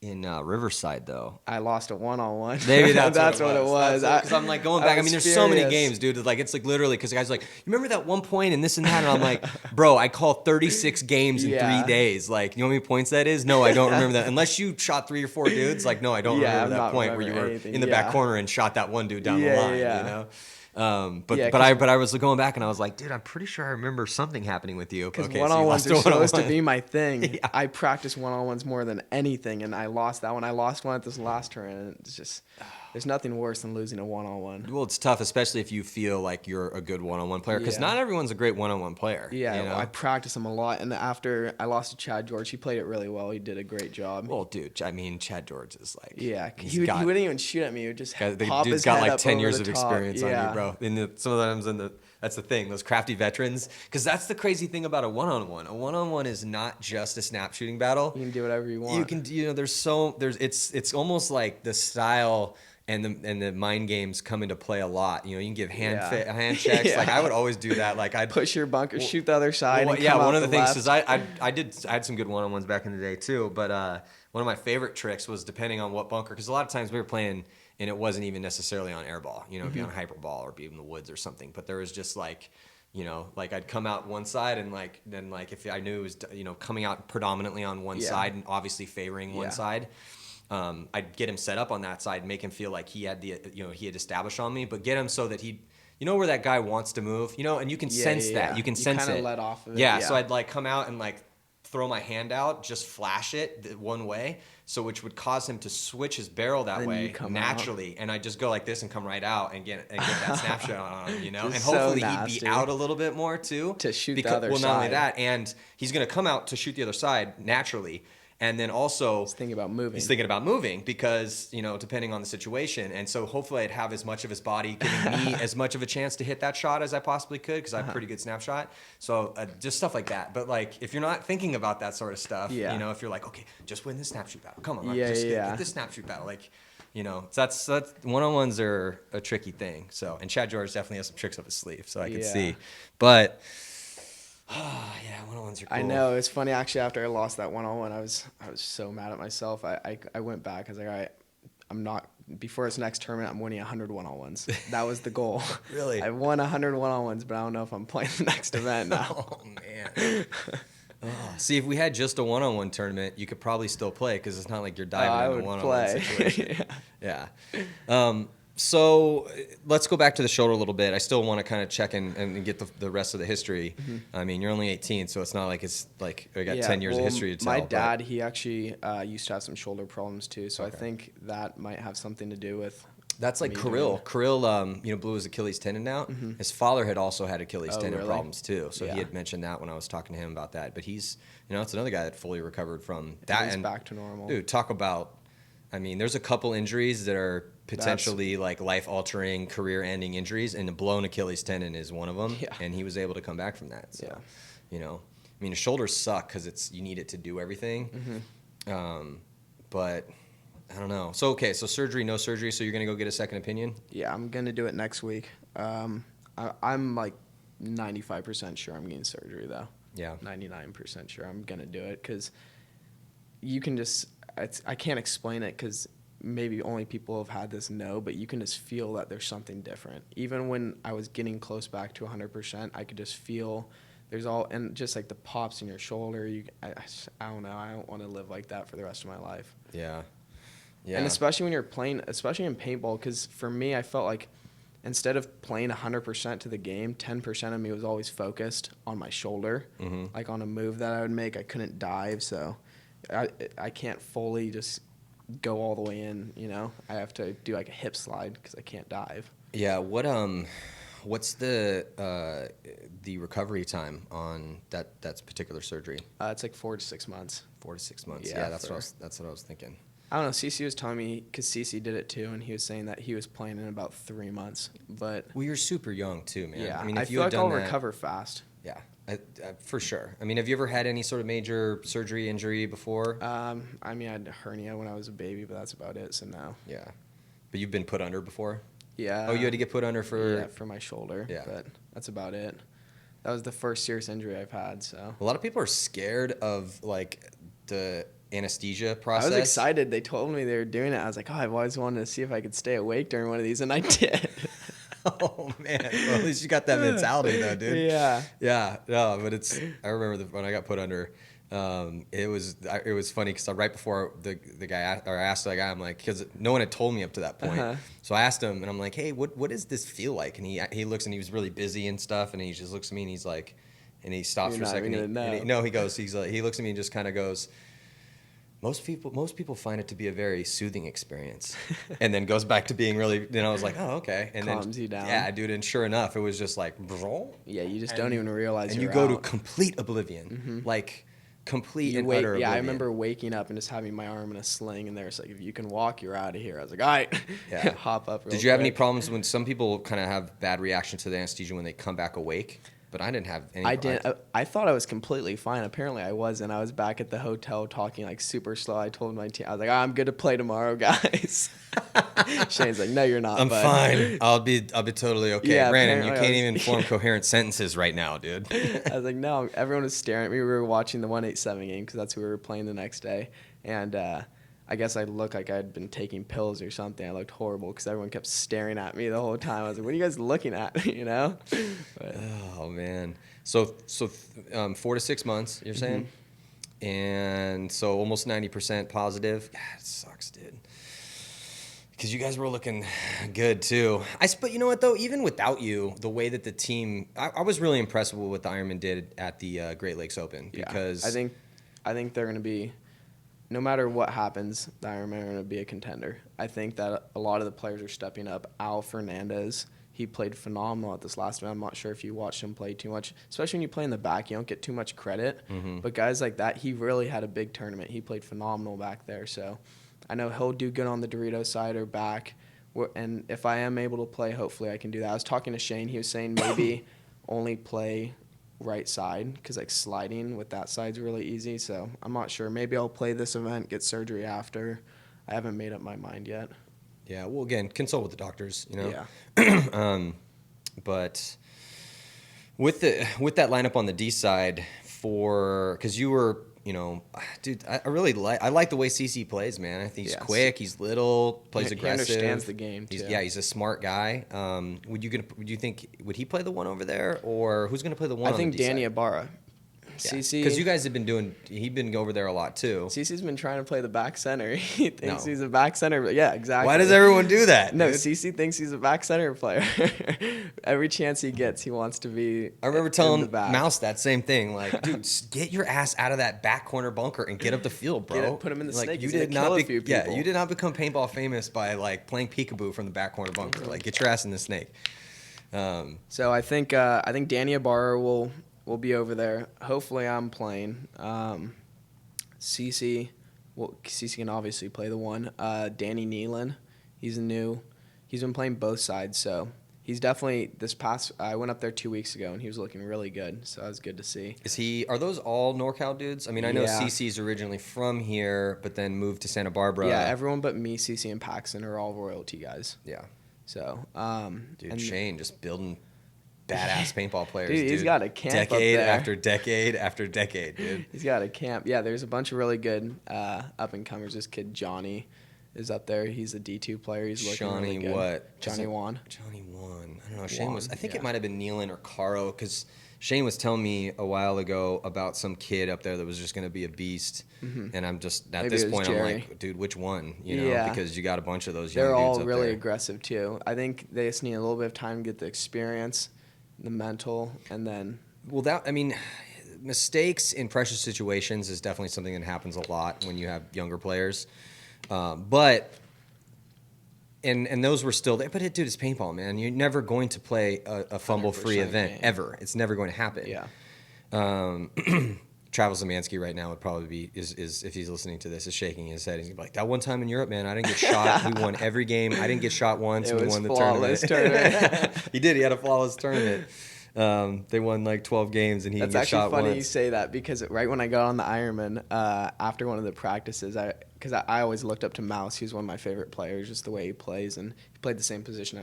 in Riverside, though. I lost a 1-on-1. Maybe that's what it was. Because I'm like going back. I mean, there's so many games, dude. Like it's like literally because the guy's like, you remember that one point and this and that, and I'm like, bro, I called 36 games in 3 days. Like, you know how many points that is? No, I don't remember that. Unless you shot 3 or 4 dudes. Like, no, I don't remember that point where you were in the back corner and shot that one dude down the line. You know. But I was going back and I was like, dude, I'm pretty sure I remember something happening with you. Because one-on-ones are supposed to be my thing. Yeah. I practice one-on-ones more than anything, and I lost that one. I lost one at this last tournament. It's just, there's nothing worse than losing a one-on-one. Well, it's tough, especially if you feel like you're a good one-on-one player, because not everyone's a great one-on-one player. Yeah, you know? I practice them a lot, and after I lost to Chad George, he played it really well. He did a great job. Well, dude, I mean, Chad George is like... Yeah, he wouldn't even shoot at me. He would just pop his head up. Dude's got like 10 years of top. experience on you, bro. Sometimes that's the thing, those crafty veterans, because that's the crazy thing about a one-on-one. A one-on-one is not just a snap shooting battle. You can do whatever you want. You can, it's almost like the style and the mind games come into play a lot. You know, you can give hand checks. Yeah. Like I would always do that. Like I'd push your bunker, shoot the other side. Well, and yeah, come one of the the things left. is I had some good one-on-ones back in the day too. But one of my favorite tricks was depending on what bunker, because a lot of times we were playing and it wasn't even necessarily on airball. You know, it'd be on hyperball or be in the woods or something. But there was just like, you know, like I'd come out one side and then if I knew it was, you know, coming out predominantly on one side and obviously favoring one side, I'd get him set up on that side, make him feel like he had established on me, but get him so that he, you know, where that guy wants to move, you know, and you can sense that. You can sense it. Let off of it. Yeah, so I'd like come out and like throw my hand out, just flash it one way, so which would cause him to switch his barrel that way naturally, and I'd just go like this and come right out and get that snapshot on him, you know, and hopefully he'd be out a little bit more too to shoot the other side. Well, not only that, and he's gonna come out to shoot the other side naturally. And then also he's thinking about moving because, you know, depending on the situation. And so hopefully I'd have as much of his body giving me as much of a chance to hit that shot as I possibly could, because I have a pretty good snapshot. So just stuff like that. But like if you're not thinking about that sort of stuff, you know, if you're like, okay, just win this snap shoot battle. Come on, just get this snap shoot battle. Like, you know, that's one-on-ones are a tricky thing. So, and Chad George definitely has some tricks up his sleeve, so I could see. But yeah, one-on-ones are cool. I know. It's funny, actually, after I lost that one-on-one, I was so mad at myself. I went back. I was like, all right, I'm not, before this next tournament, I'm winning 100 one-on-ones. That was the goal. Really? I won 100 one-on-ones, but I don't know if I'm playing the next event now. Oh, man. See, if we had just a one-on-one tournament, you could probably still play, because it's not like you're diving in a one-on-one situation. Yeah. So let's go back to the shoulder a little bit. I still want to kind of check and get the rest of the history. I mean, you're only 18, so it's not like it's like I got 10 years of history to tell. My dad, he actually used to have some shoulder problems too, so I think that might have something to do with. That's like Kirill. Kirill, you know, blew his Achilles tendon out. His father had also had Achilles tendon problems too, so he had mentioned that when I was talking to him about that. But he's, you know, it's another guy that fully recovered from that. He's back to normal. Dude, talk about. I mean, there's a couple injuries that are potentially like life-altering, career-ending injuries, and a blown Achilles tendon is one of them. Yeah. And he was able to come back from that. So, you know, I mean, shoulders suck because you need it to do everything. But I don't know. So so surgery, no surgery. So you're gonna go get a second opinion? Yeah, I'm gonna do it next week. I'm like 95% sure I'm getting surgery though. Yeah. 99% sure I'm gonna do it, because you can just. I can't explain it, because maybe only people who have had this know, but you can just feel that there's something different. Even when I was getting close back to 100%, I could just feel and just like the pops in your shoulder. I don't know. I don't want to live like that for the rest of my life. Yeah. Yeah. And especially when you're playing, especially in paintball, because for me, I felt like instead of playing 100% to the game, 10% of me was always focused on my shoulder, like on a move that I would make. I couldn't dive, so I can't fully just go all the way in. I have to do like a hip slide because I can't dive. Yeah. What's the recovery time on that particular surgery? It's like 4 to 6 months. 4 to 6 months. Yeah, That's what I was thinking. I don't know. CC was telling me because CC did it too, and he was saying that he was playing in about 3 months. But well, you're super young too, man. yeah, I mean, I if you feel had like I'll done that, recover fast. yeah, for sure. I mean, have you ever had any sort of major surgery injury before? I mean, I had a hernia when I was a baby, but that's about it. So no. Yeah, but you've been put under before. Yeah. Oh, you had to get put under for my shoulder. Yeah. But that's about it. That was the first serious injury I've had. So a lot of people are scared of like the anesthesia process. I was excited. They told me they were doing it. I was like, oh, I've always wanted to see if I could stay awake during one of these, and I did. Oh man, well, at least you got that mentality though, dude. Yeah. Yeah, no, but I remember when I got put under. It was funny because right before the guy or I asked the guy, I'm like, because no one had told me up to that point. So I asked him, and I'm like, hey, what does this feel like? And he looks, and he was really busy and stuff, and he just looks at me, and he's like, and he stops for a second. He looks at me and just kind of goes, most people find it to be a very soothing experience, and then goes back to being really. Then I was like, oh, okay, and calms you down. Yeah, dude, and sure enough, it was just like, yeah, you just don't even realize. And you're you go out. to complete oblivion, like complete and utter oblivion. Yeah, I remember waking up and just having my arm in a sling, and there's like, if you can walk, you're out of here. I was like, all right, yeah, hop up. Did you have any problems when some people kind of have bad reaction to the anesthesia when they come back awake? But I didn't have any. I didn't. I thought I was completely fine. Apparently, I wasn't. I was back at the hotel talking like super slow. I told my team, I was like, I'm good to play tomorrow, guys. Shane's like, no, you're not. I'm fine. I'll be totally okay. Yeah, Brandon, you can't even form coherent sentences right now, dude. I was like, no. Everyone was staring at me. We were watching the 187 game because that's who we were playing the next day, and I guess I looked like I'd been taking pills or something. I looked horrible because everyone kept staring at me the whole time. I was like, what are you guys looking at? But, oh, man. So 4 to 6 months, you're saying? And so almost 90% positive. God, it sucks, dude. Because you guys were looking good, too. But you know what, though? Even without you, the way that the team... I was really impressed with what the Ironmen did at the Great Lakes Open. Because I think they're going to be... No matter what happens, the Ironmen are going to be a contender. I think that a lot of the players are stepping up. Al Fernandez, he played phenomenal at this last event. I'm not sure if you watched him play too much. Especially when you play in the back, you don't get too much credit. But guys like that, he really had a big tournament. He played phenomenal back there. So I know he'll do good on the Dorito side or back. And if I am able to play, hopefully I can do that. I was talking to Shane. He was saying maybe only play right side because like sliding with that side's really easy. So I'm not sure. Maybe I'll play this event, get surgery after. I haven't made up my mind yet. Yeah, well, again, consult with the doctors, Yeah. But with that lineup on the D side, because you were, dude, I really like the way CC plays, man. I think he's quick, he's little, plays aggressive. He understands the game too. He's a smart guy. Would you think would he play the one over there, or who's gonna play the one? I think on the D Danny side? Ibarra. CC, because you guys have been he'd been over there a lot too. CC's been trying to play the back center. He thinks he's a back center. But yeah, exactly. Why does everyone do that? No, dude? CC thinks he's a back center player. Every chance he gets, he wants to be. I remember telling Mouse that same thing. Like, dude, get your ass out of that back corner bunker and get up the field, bro. Put him in the like, snake. You did not you did not become paintball famous by like playing peekaboo from the back corner bunker. Like, get your ass in the snake. So I think Danny Ibarra will be over there. Hopefully I'm playing. CC can obviously play the one. Danny Nealon, he's been playing both sides, so he's definitely I went up there 2 weeks ago and he was looking really good, so that was good to see. Are those all NorCal dudes? I mean, I know CC's originally from here, but then moved to Santa Barbara. Yeah, everyone but me, CC, and Paxton are all royalty guys. Yeah. So, dude, Shane just building badass paintball players. Dude, he's got a camp decade up there. after decade after decade, dude. He's got a camp. Yeah, there's a bunch of really good up and comers. This kid Johnny is up there. He's a D2 player. He's looking really good. Johnny Wan. Johnny Wan. I don't know. Shane was. I think it might have been Nealon or Caro, because Shane was telling me a while ago about some kid up there that was just going to be a beast. And I'm just at Maybe this point Jerry. I'm like, dude, which one? Because you got a bunch of those young They're dudes all up really there. aggressive too. I think they just need a little bit of time to get the experience, the mental, and then. Well, mistakes in pressure situations is definitely something that happens a lot when you have younger players. But and those were still there. But dude, it's paintball, man. You're never going to play a fumble-free 100% event game. ever. It's never going to happen. Yeah. Travis Zemansky right now would probably be is if he's listening to this is shaking his head. He's like, that one time in Europe, man, I didn't get shot. We won every game. I didn't get shot once. It We was won the flawless tournament. He did. He had a flawless tournament. They won like 12 games and he didn't get shot That's actually funny once. you say that, because right when I got on the Ironman, after one of the practices, because I always looked up to Mouse. He was one of my favorite players, just the way he plays, and he played the same position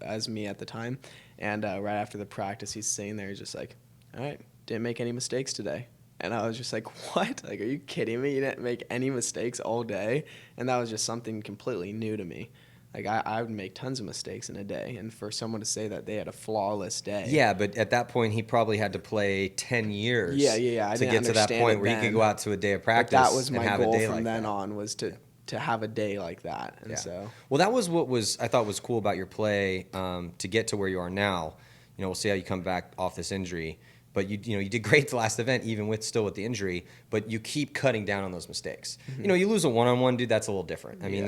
as me at the time. And right after the practice, he's sitting there, he's just like, all right, didn't make any mistakes today. And I was just like, what? Like, are you kidding me? You didn't make any mistakes all day? And that was just something completely new to me. Like, I would make tons of mistakes in a day. And for someone to say that they had a flawless day. Yeah, but at that point, he probably had to play 10 years Yeah. to get to that point where he could go out to a day of practice But that was and my have goal a day from like then that. on, was to have a day like that. And so. Well, that was what I thought was cool about your play to get to where you are now. You know, we'll see how you come back off this injury. But you did great the last event, even with the injury. But you keep cutting down on those mistakes. Mm-hmm. You know, you lose a one-on-one, dude. That's a little different. I mean,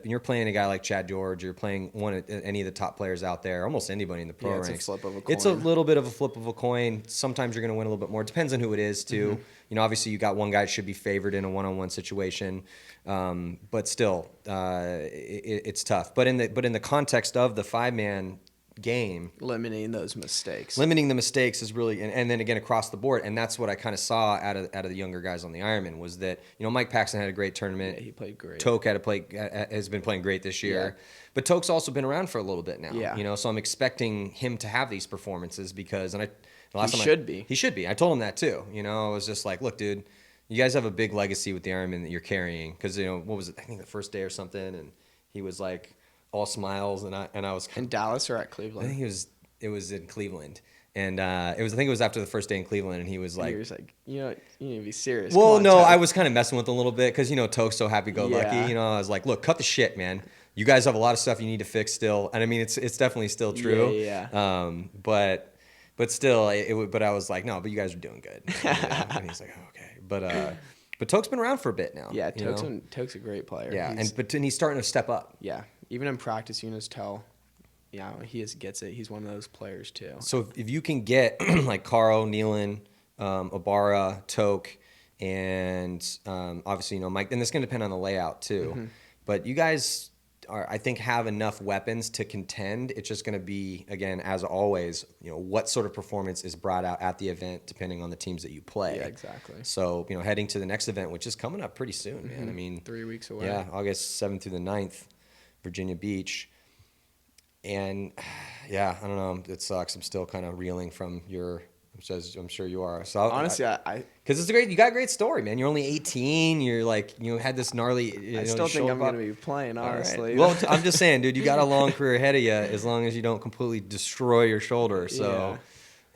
you're playing a guy like Chad George. You're playing any of the top players out there. Almost anybody in the pro ranks. It's a flip of a coin. It's a little bit of a flip of a coin. Sometimes you're going to win a little bit more. It depends on who it is too. Mm-hmm. You know, obviously you got one guy that should be favored in a one-on-one situation, but still, it's tough. But in the context of the 5-man game, limiting those mistakes. limiting the mistakes is really, and then again across the board, and that's what I kind of saw out of the younger guys on the Ironman was that Mike Paxton had a great tournament. Yeah, he played great. Toke has been playing great this year, but Toke's also been around for a little bit now. Yeah. So I'm expecting him to have these performances because He should be. He should be. I told him that too. I was just like, look, dude, you guys have a big legacy with the Ironman that you're carrying because what was it? I think the first day or something, and he was like all smiles, and I was In Dallas or at I Cleveland? think it was in Cleveland, and I think it was after the first day in Cleveland, and he was like, He was like, you need to be serious. well, Come on, no, Toke. I was kind of messing with him a little bit because Toke's so happy-go-lucky. Yeah. I was like, look, cut the shit, man. You guys have a lot of stuff you need to fix still, and I mean, it's definitely still true. Yeah. But still, but I was like, no, but you guys are doing good. And he's like, oh, okay, but Toke's been around for a bit now. Yeah, Toke's a great player. Yeah, and he's starting to step up. Yeah, even in practice, you can just tell. Yeah, he gets it. He's one of those players too. So if you can get like Caro, Nealon, Ibarra, Toke, and obviously Mike, and this is going to depend on the layout too. Mm-hmm. But you guys I think have enough weapons to contend. It's just going to be, again, as always, what sort of performance is brought out at the event depending on the teams that you play. Yeah, exactly. So heading to the next event, which is coming up pretty soon, man. I mean, 3 weeks away. Yeah, August 7th through the 9th, Virginia Beach. And yeah, I don't know. It sucks. I'm still kind of reeling from I'm sure you are. So honestly, because you got a great story, man. You're only 18. You're like, had this gnarly. I still think I'm going to be playing, honestly. Right. Well, I'm just saying, dude, you got a long career ahead of you as long as you don't completely destroy your shoulder. So,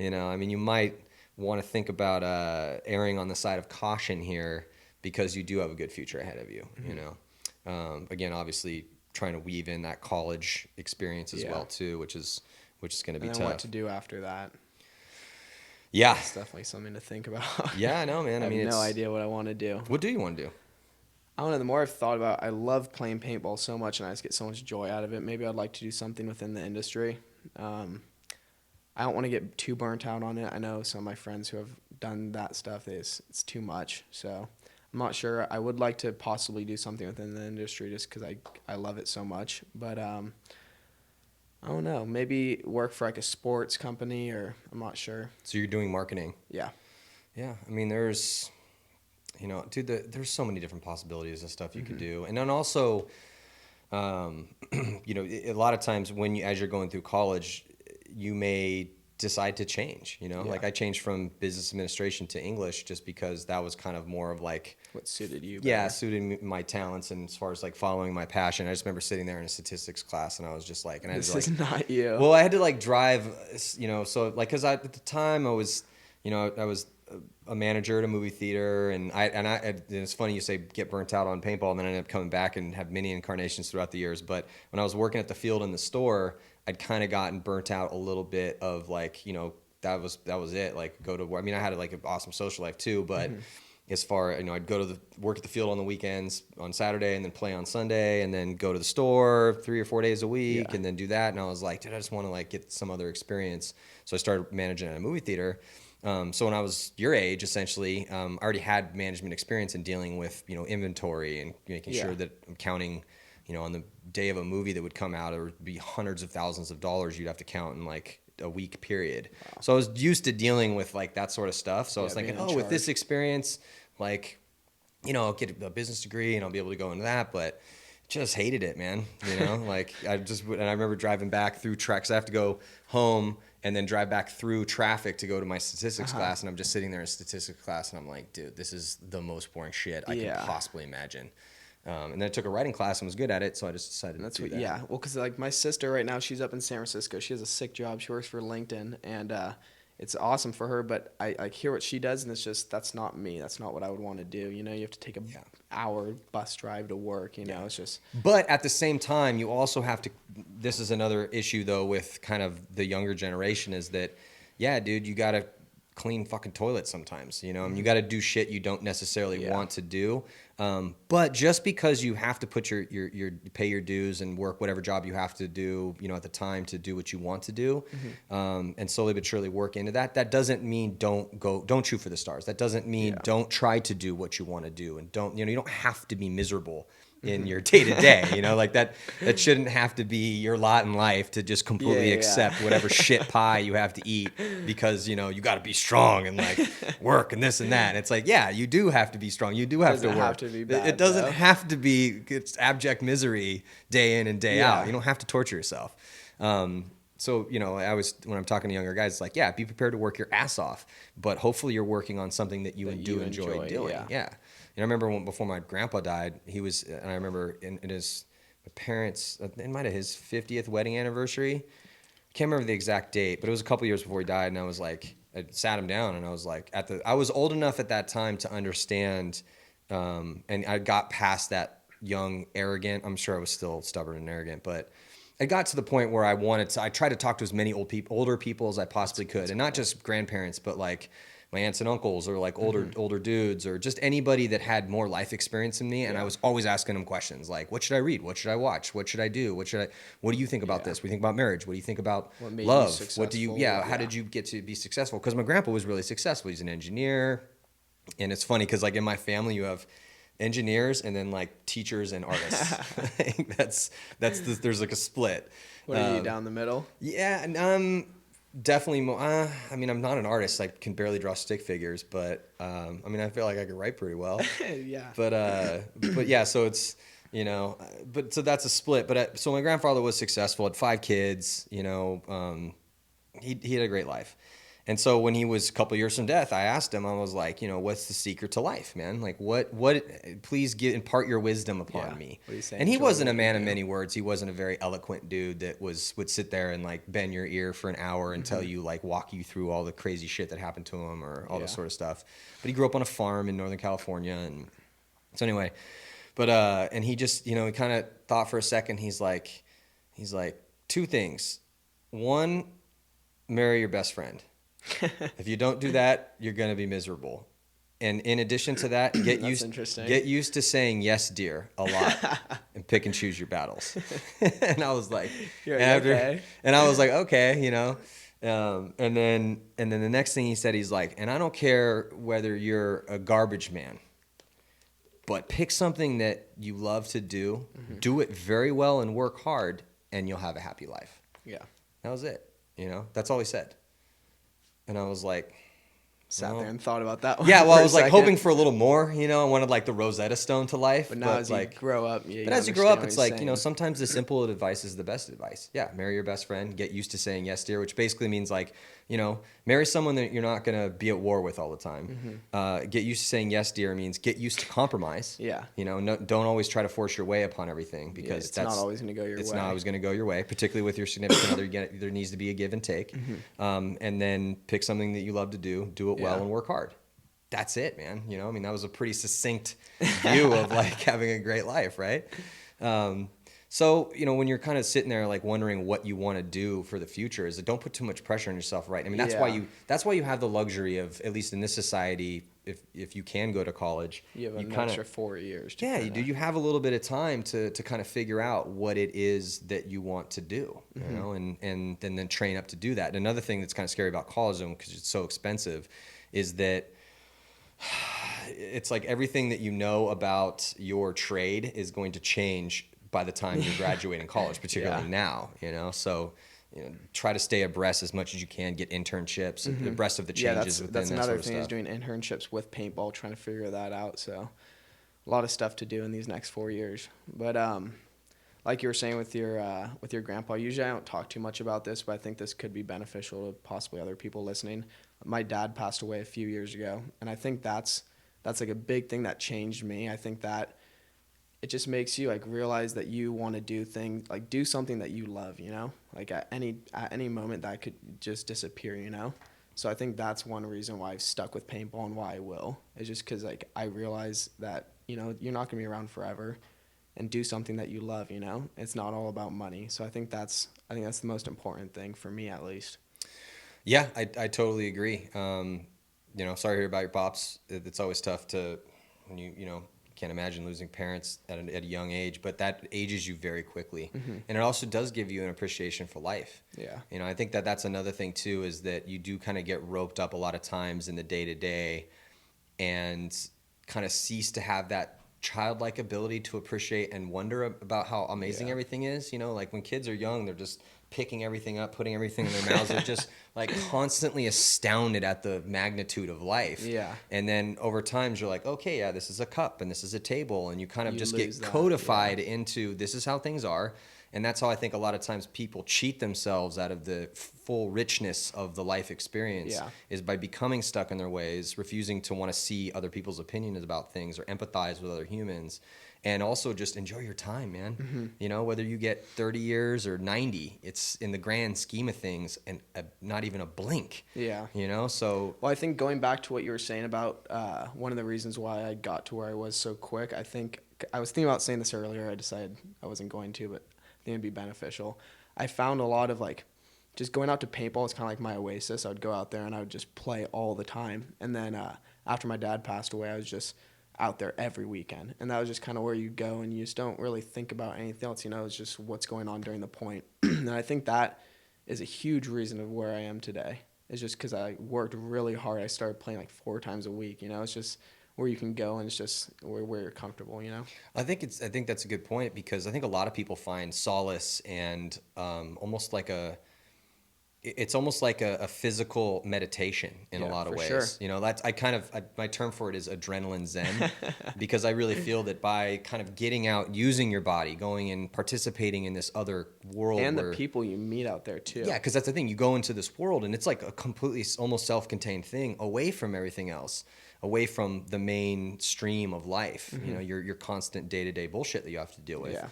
I mean, you might want to think about erring on the side of caution here because you do have a good future ahead of you. Mm-hmm. Again, obviously, trying to weave in that college experience as well too, which is going to be and then tough. What to do after that? Yeah, it's definitely something to think about. Yeah, I know, man. I have no idea what I want to do. What do you want to do? I don't know. The more I've thought about it, I love playing paintball so much, and I just get so much joy out of it. Maybe I'd like to do something within the industry. I don't want to get too burnt out on it. I know some of my friends who have done that stuff, it's too much. So I'm not sure. I would like to possibly do something within the industry just because I love it so much. But I don't know. Maybe work for like a sports company, or I'm not sure. So you're doing marketing? Yeah. Yeah. I mean, there's, dude, there's so many different possibilities of stuff you could do. And then also, a lot of times as you're going through college, you may decide to change, like I changed from business administration to English just because that was kind of more of like what suited you better. Yeah, suited my talents, and as far as like following my passion. I just remember sitting there in a statistics class and I was just like, this is not you. Well, I had to like drive, so like, cause at the time I was a manager at a movie theater, and it's funny you say get burnt out on paintball, and then I ended up coming back and have many incarnations throughout the years. But when I was working at the field in the store, I'd kind of gotten burnt out a little bit of like, that was it. Like go to work. I mean, I had like an awesome social life too, but as far, I'd go to work at the field on the weekends on Saturday and then play on Sunday and then go to the store 3 or 4 days a week Yeah. and then do that. And I was like, dude, I just want to like get some other experience. So I started managing at a movie theater. So when I was your age, essentially, I already had management experience in dealing with, inventory and making sure that I'm counting, on the day of a movie that would come out, there would be hundreds of thousands of dollars you'd have to count in like a week period. Wow. So I was used to dealing with like that sort of stuff. So I was thinking, with this experience, like, I'll get a business degree and I'll be able to go into that, but just hated it, man. Like and I remember driving back through tracks. I have to go home and then drive back through traffic to go to my statistics class. And I'm just sitting there in statistics class and I'm like, dude, this is the most boring shit I can possibly imagine. And then I took a writing class and was good at it, so I just decided to do that. Yeah, well, because like my sister right now, she's up in San Francisco. She has a sick job. She works for LinkedIn, and it's awesome for her. But I hear what she does, and it's just that's not me. That's not what I would want to do. You have to take an hour bus drive to work. It's just. But at the same time, you also have to. This is another issue though with kind of the younger generation is that, yeah, dude, you gotta clean fucking toilets sometimes. You got to do shit you don't necessarily want to do. But just because you have to put your pay your dues and work whatever job you have to do, at the time to do what you want to do, and slowly but surely work into that. That doesn't mean don't shoot for the stars. That doesn't mean don't try to do what you want to do, and you don't have to be miserable in your day to day, like that shouldn't have to be your lot in life to just completely accept whatever shit pie you have to eat because, you got to be strong and like work and this and that. And it's like, yeah, you do have to be strong. You do have to work. Have to be bad, it doesn't have to be it's abject misery day in and day out. You don't have to torture yourself. So, when I'm talking to younger guys, it's like, yeah, be prepared to work your ass off, but hopefully you're working on something that you enjoy doing. Yeah. I remember before my grandpa died, and I remember my parents, it might have his 50th wedding anniversary. I can't remember the exact date, but it was a couple years before he died. And I was like, I sat him down and I was like, I was old enough at that time to understand, and I got past that young, arrogant. I'm sure I was still stubborn and arrogant, but I got to the point where I tried to talk to as many older people as I possibly could, and not just grandparents, but like my aunts and uncles or like older dudes or just anybody that had more life experience than me. And I was always asking them questions like, what should I read? What should I watch? What should I do? What do you think about this? What do you think about marriage? What do you think about love? What do you, how did you get to be successful? Because my grandpa was really successful. He's an engineer. And it's funny because like in my family, you have engineers and then like teachers and artists. There's like a split. What are you down the middle? Yeah. And definitely more. I'm not an artist. I can barely draw stick figures, but I feel like I could write pretty well. Yeah. But yeah. So it's so that's a split. But so my grandfather was successful, had 5 kids. He had a great life. And so when he was a couple years from death, I asked him, I was like, what's the secret to life, man? Like, please impart your wisdom upon me. What are you saying? And he wasn't a man of many words. He wasn't a very eloquent dude that would sit there and like bend your ear for an hour and tell you, like, walk you through all the crazy shit that happened to him or all this sort of stuff. But he grew up on a farm in Northern California. And so anyway, and he just, he kind of thought for a second. He's like, 2 things. 1, marry your best friend. If you don't do that, you're going to be miserable. And in addition to that, get used to saying yes, dear, a lot, and pick and choose your battles. And I was like, okay. And I was like, okay, and then the next thing he said, he's like, and I don't care whether you're a garbage man, but pick something that you love to do, do it very well, and work hard, and you'll have a happy life. Yeah, that was it. That's all he said. And I was like, sat there and thought about that one. Yeah, well, I was like hoping for a little more, I wanted like the Rosetta Stone to life. But now as you grow up, it's like, sometimes the simple advice is the best advice. Yeah, marry your best friend, get used to saying yes, dear, which basically means like, marry someone that you're not going to be at war with all the time. Get used to saying yes, dear means get used to compromise. Yeah. Don't always try to force your way upon everything because it's not always going to go your way. It's not always going to go your way, particularly with your significant other. There needs to be a give and take. And then pick something that you love to do it well, and work hard. That's it, man. That was a pretty succinct view of like having a great life, right? So, when you're kind of sitting there like wondering what you want to do for the future, is that don't put too much pressure on yourself, right? That's why you have the luxury of, at least in this society, if you can go to college, You have an kind extra 4 years. yeah, you do. You have a little bit of time to kind of figure out what it is that you want to do, you know, and then train up to do that. And another thing that's kind of scary about college, because it's so expensive, is that it's like everything that you know about your trade is going to change by the time you're graduating college, particularly now, you know. So, you know, try to stay abreast as much as you can, get internships, abreast of the changes within that's that another sort of thing, stuff. is doing internships with paintball, trying to figure that out. So a lot of stuff to do in these next 4 years. But like you were saying with your grandpa, usually I don't talk too much about this, but I think this could be beneficial to possibly other people listening. My dad passed away a few years ago, and I think that's like a big thing that changed me. I think that it just makes you like realize that you want to do something that you love, you know, like at any moment that could just disappear, you know. So I think that's one reason why I've stuck with paintball and why I will, is just because like I realize that, you know, you're not gonna be around forever, and do something that you love, you know. It's not all about money. So I think that's the most important thing for me, at least. Yeah, I totally agree. You know, sorry to hear about your pops. It's always tough when you know, can't imagine losing parents at a young age, but that ages you very quickly. And it also does give you an appreciation for life. Yeah. You know, I think that's another thing too, is that you do kind of get roped up a lot of times in the day to day and kind of cease to have that childlike ability to appreciate and wonder about how amazing everything is. You know, like when kids are young, they're just picking everything up, putting everything in their mouths. They're just like constantly astounded at the magnitude of life. Yeah. And then over time, you're like, okay, yeah, this is a cup and this is a table. And you kind of You just lose get that, codified into this is how things are. And that's how I think a lot of times people cheat themselves out of the full richness of the life experience, is by becoming stuck in their ways, refusing to want to see other people's opinions about things or empathize with other humans. And also just enjoy your time, man. You know, whether you get 30 years or 90, it's in the grand scheme of things and not even a blink. Yeah. You know, so. Well, I think going back to what you were saying about one of the reasons why I got to where I was so quick, I think I was thinking about saying this earlier. I decided I wasn't going to, but I think it'd be beneficial. I found a lot of like just going out to paintball is kind of like my oasis. I would go out there and I would just play all the time. And then after my dad passed away, I was just out there every weekend, and that was just kind of where you go, and you just don't really think about anything else, you know. It's just what's going on during the point. And I think that is a huge reason of where I am today. It's just because I worked really hard. I started playing like 4 times a week, you know. It's just where you can go, and it's just where you're comfortable, you know. I think that's a good point, because I think a lot of people find solace and it's almost like a physical meditation in a lot of ways. Sure. You know, my term for it is adrenaline zen, because I really feel that by kind of getting out, using your body, going and participating in this other world, and the people you meet out there too. Yeah, because that's the thing. You go into this world and it's like a completely almost self-contained thing, away from everything else, away from the main stream of life. You know, your constant day-to-day bullshit that you have to deal with.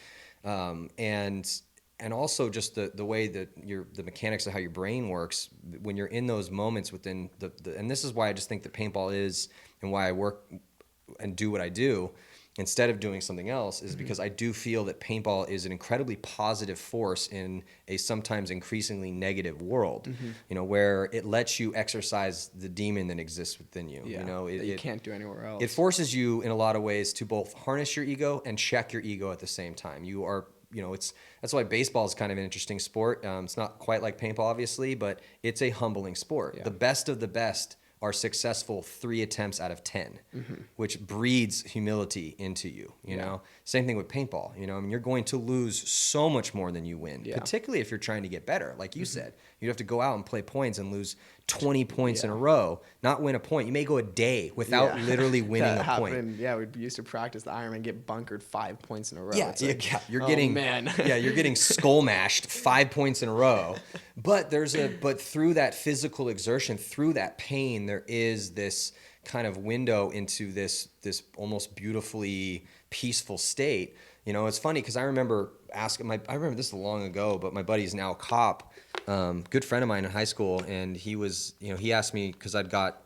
Yeah. And also just the way that the mechanics of how your brain works when you're in those moments within and this is why I just think that paintball is, and why I work and do what I do instead of doing something else, is because I do feel that paintball is an incredibly positive force in a sometimes increasingly negative world, you know, where it lets you exercise the demon that exists within you. Yeah, you know, that you can't do anywhere else. It forces you in a lot of ways to both harness your ego and check your ego at the same time. You are, you know, that's why baseball is kind of an interesting sport. It's not quite like paintball, obviously, but it's a humbling sport. Yeah. The best of the best are successful 3 attempts out of 10, which breeds humility into you, you know? Same thing with paintball, you know? I mean, you're going to lose so much more than you win, particularly if you're trying to get better. Like you said, you'd have to go out and play points and lose 20 points in a row, not win a point. You may go a day without literally winning a point. Yeah, we used to practice the Ironmen, get bunkered 5 points in a row. Yeah, you're getting, you're getting skull mashed 5 points in a row. But but through that physical exertion, through that pain, there is this kind of window into this almost beautifully peaceful state. You know, it's funny because I remember I remember this long ago, but my buddy's now a cop, good friend of mine in high school, and he was, you know, he asked me, because I'd got,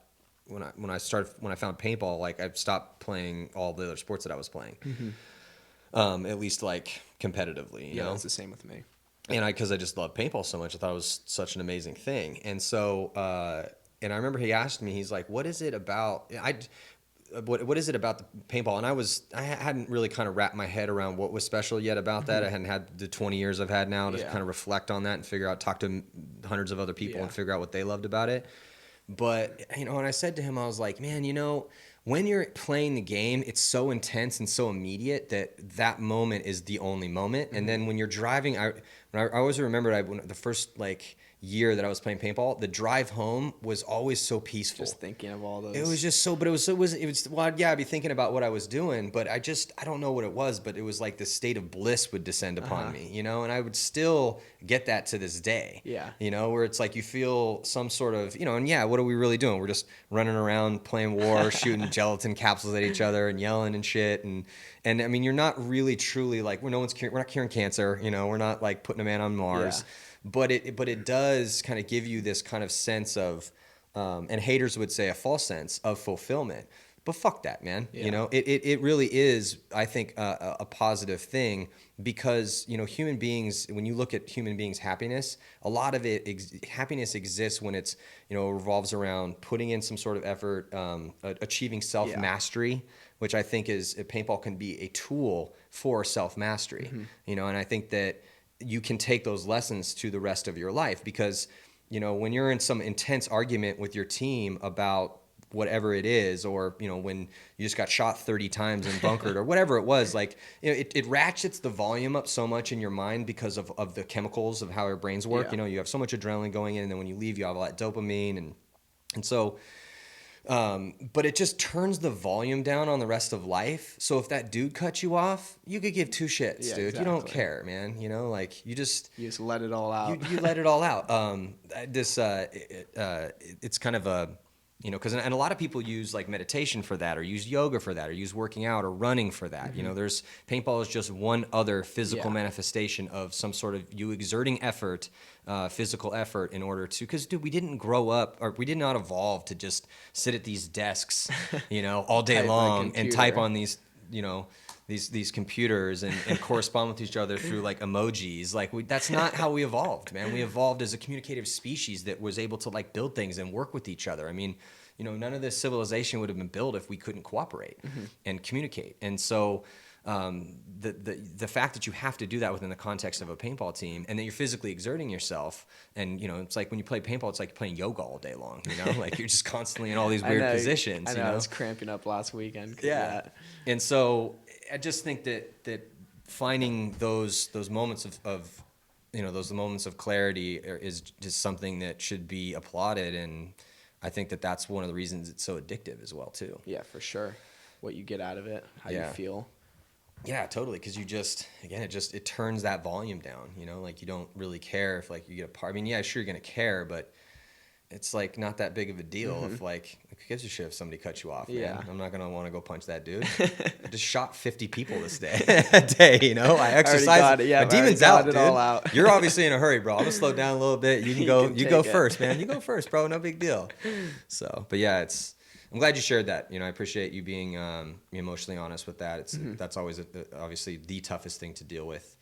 when I found paintball, like I've stopped playing all the other sports that I was playing, at least like competitively. You know, it's the same with me. And because I just love paintball so much, I thought it was such an amazing thing. And so and I remember he asked me, he's like, what is it about, what is it about the paintball? And I hadn't really kind of wrapped my head around what was special yet about that. I hadn't had the 20 years I've had now to kind of reflect on that and figure out, talk to hundreds of other people and figure out what they loved about it. But, and I said to him, I was like, man, when you're playing the game, it's so intense and so immediate that moment is the only moment. And then when you're driving, I always remembered the first year that I was playing paintball, the drive home was always so peaceful. Just thinking of all those. It was just so, but it was well, yeah, I'd be thinking about what I was doing, but I don't know what it was, but it was like this state of bliss would descend upon me, and I would still get that to this day. Yeah. Where it's like you feel some sort of, and yeah, what are we really doing? We're just running around playing war, shooting gelatin capsules at each other and yelling and shit. And I mean, you're not really truly we're not curing cancer, we're not like putting a man on Mars. Yeah. But it does kind of give you this kind of sense of, and haters would say a false sense of fulfillment. But fuck that, man. Yeah. It really is, I think, a positive thing because, human beings, when you look at human beings' happiness, a lot of happiness exists when it's, revolves around putting in some sort of effort, achieving self-mastery, which I think paintball can be a tool for self-mastery, and I think that you can take those lessons to the rest of your life because, when you're in some intense argument with your team about whatever it is, or, when you just got shot 30 times and bunkered or whatever it was, it ratchets the volume up so much in your mind because of the chemicals of how our brains work. Yeah. You have so much adrenaline going in, and then when you leave, you have all that dopamine. And so, but it just turns the volume down on the rest of life. So if that dude cuts you off, you could give two shits, dude. Exactly. You don't care, man. You just let it all out. You let it all out. It's kind of a, because and a lot of people use meditation for that, or use yoga for that, or use working out or running for that. There's paintball is just one other physical manifestation of some sort of you exerting effort, physical effort in order to, because dude, we didn't grow up, or we did not evolve to just sit at these desks, all day long and type on these, these computers and correspond with each other through emojis. That's not how we evolved, man. We evolved as a communicative species that was able to build things and work with each other. I mean, none of this civilization would have been built if we couldn't cooperate and communicate. And so the fact that you have to do that within the context of a paintball team, and that you're physically exerting yourself, and it's like when you play paintball, it's like playing yoga all day long. You're just constantly in all these weird positions. I was cramping up last weekend. Yeah, and so I just think that finding those moments of those moments of clarity is just something that should be applauded, and I think that that's one of the reasons it's so addictive as well too. Yeah, for sure. What you get out of it, how you feel. Yeah, totally. Because it turns that volume down. You don't really care if you get a part. I mean, yeah, sure you're gonna care, but it's not that big of a deal if who gives a shit if somebody cuts you off, man. Yeah. I'm not gonna want to go punch that dude. I just shot 50 people this day. I exercised. Yeah, my demon's out, dude. All out. You're obviously in a hurry, bro. I'm gonna slow down a little bit. You can go. You go it. first, man. You go first, bro. No big deal. So, but yeah, I'm glad you shared that. I appreciate you being emotionally honest with that. That's always obviously the toughest thing to deal with.